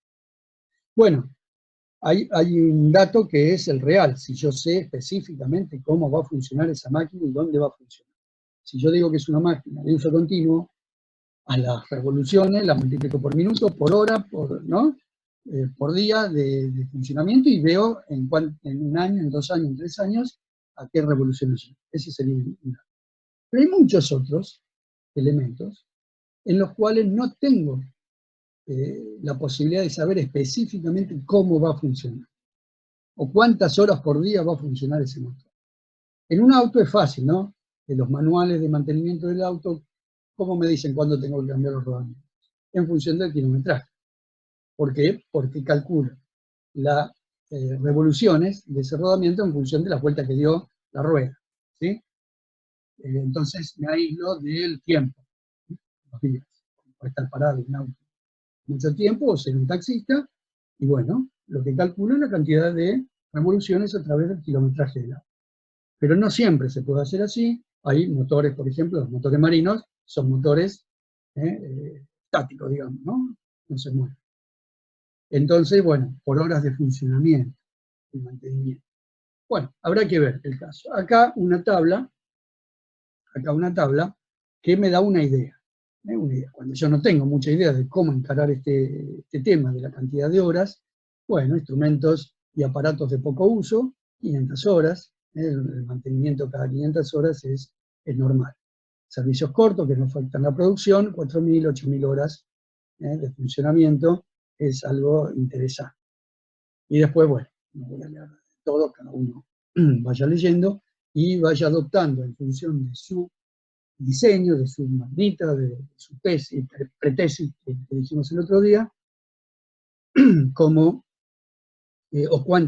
Bueno, hay un dato que es el real, si yo sé específicamente cómo va a funcionar esa máquina y dónde va a funcionar. Si yo digo que es una máquina de uso continuo, a las revoluciones las multiplico por minuto, por hora, por día de funcionamiento, y veo en un año, en 2 años, en 3 años, a qué revoluciones son. Ese sería un dato. Pero hay muchos otros elementos en los cuales no tengo la posibilidad de saber específicamente cómo va a funcionar, o cuántas horas por día va a funcionar ese motor. En un auto es fácil, ¿no? En los manuales de mantenimiento del auto, ¿cómo me dicen cuándo tengo que cambiar los rodamientos? En función del kilometraje. ¿Por qué? Porque calculo las revoluciones de ese rodamiento en función de las vueltas que dio la rueda, ¿sí? Entonces me aíslo del tiempo, los días. Puede estar parado en un auto mucho tiempo o ser un taxista, y bueno, lo que calculo es la cantidad de revoluciones a través del kilometraje del auto. Pero no siempre se puede hacer así. Hay motores, por ejemplo, los motores marinos son motores estáticos, digamos, ¿no? No se mueven. Entonces, bueno, por horas de funcionamiento y mantenimiento. Bueno, habrá que ver el caso. Acá una tabla que me da una idea. Una idea. Cuando yo no tengo mucha idea de cómo encarar este tema de la cantidad de horas, bueno, instrumentos y aparatos de poco uso, 500 horas, el mantenimiento cada 500 horas es normal. Servicios cortos que no afectan la producción, 4.000, 8.000 horas de funcionamiento, es algo interesante. Y después, bueno, no voy a leer todo, cada uno vaya leyendo y vaya adoptando en función de su diseño, de su magnita, de su tesis, pretesis que dijimos el otro día, como o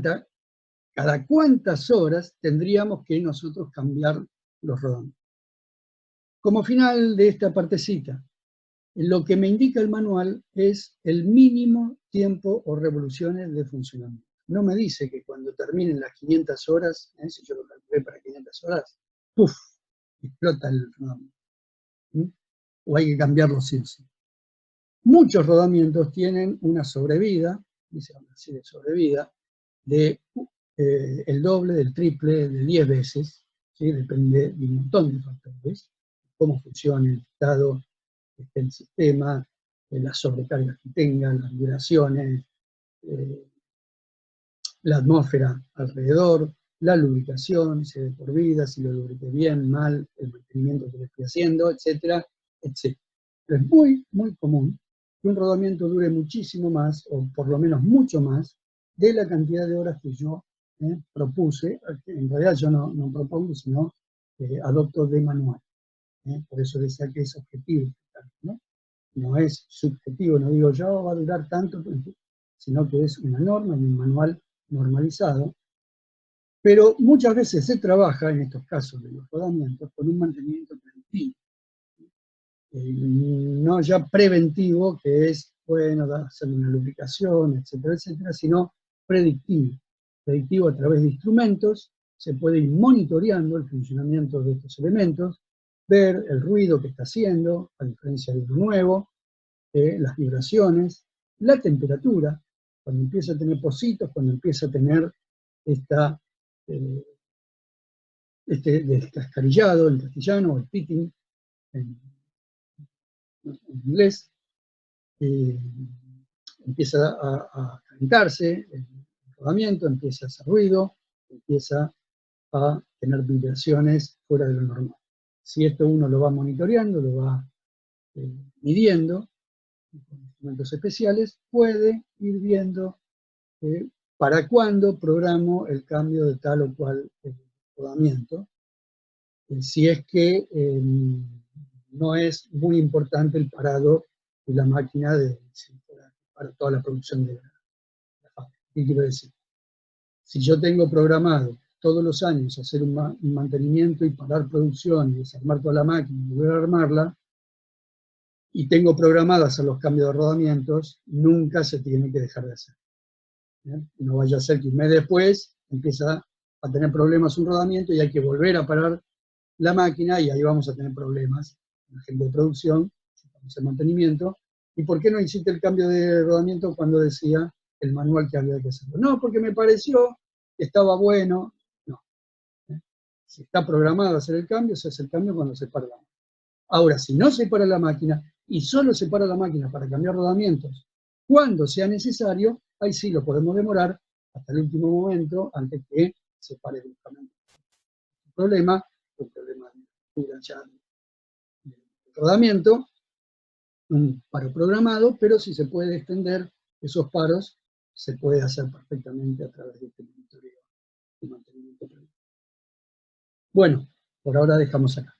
cada cuántas horas tendríamos que nosotros cambiar los rodamientos. Como final de esta partecita, lo que me indica el manual es el mínimo tiempo o revoluciones de funcionamiento. No me dice que cuando terminen las 500 horas, si yo lo calculé para 500 horas, ¡puf!, explota el rodamiento. O hay que cambiarlo sí o sí. Muchos rodamientos tienen una sobrevida, dice así, de sobrevida, de el doble, del triple, de 10 veces, ¿sí? Depende de un montón de factores, cómo funciona el estado del sistema, las sobrecargas que tenga, las vibraciones, la atmósfera alrededor, la lubricación, si es de por vida, si lo lubrique bien, mal, el mantenimiento que le estoy haciendo, etcétera, etcétera. Pero es muy, muy común que un rodamiento dure muchísimo más, o por lo menos mucho más, de la cantidad de horas que yo propuse. En realidad yo no propongo, sino adopto de manual. Por eso decía que es objetivo, ¿no? No es subjetivo, no digo yo va a durar tanto, sino que es una norma y un manual normalizado. Pero muchas veces se trabaja, en estos casos de los rodamientos, con un mantenimiento preventivo. No ya preventivo, que es, bueno, hacer una lubricación, etcétera, etcétera, sino predictivo. Predictivo a través de instrumentos, se puede ir monitoreando el funcionamiento de estos elementos, ver el ruido que está haciendo, a diferencia de uno nuevo, las vibraciones, la temperatura, cuando empieza a tener pocitos, cuando empieza a tener este descascarillado en castellano, o el pitting en inglés, empieza a calentarse el rodamiento, empieza a hacer ruido, empieza a tener vibraciones fuera de lo normal. Si esto uno lo va monitoreando, lo va midiendo con instrumentos especiales, puede ir viendo para cuándo programo el cambio de tal o cual rodamiento, si es que no es muy importante el parado de la máquina para toda la producción de la fábrica. ¿Qué quiero decir? Si yo tengo programado todos los años hacer un mantenimiento y parar producción y desarmar toda la máquina y volver a armarla, y tengo programado hacer los cambios de rodamientos, nunca se tiene que dejar de hacer. No vaya a ser que un mes después empieza a tener problemas un rodamiento y hay que volver a parar la máquina y ahí vamos a tener problemas en la gente de producción, el mantenimiento. ¿Y por qué no hiciste el cambio de rodamiento cuando decía el manual que había que hacerlo? No, porque me pareció que estaba bueno. No. Si está programado a hacer el cambio, se hace el cambio cuando se para la máquina. Ahora, si no se para la máquina y solo se para la máquina para cambiar rodamientos cuando sea necesario, ahí sí lo podemos demorar hasta el último momento antes que se pare bruscamente. El problema de rodamiento, un paro programado, pero si se puede extender esos paros, se puede hacer perfectamente a través de este monitoreo y mantenimiento. Bueno, por ahora dejamos acá.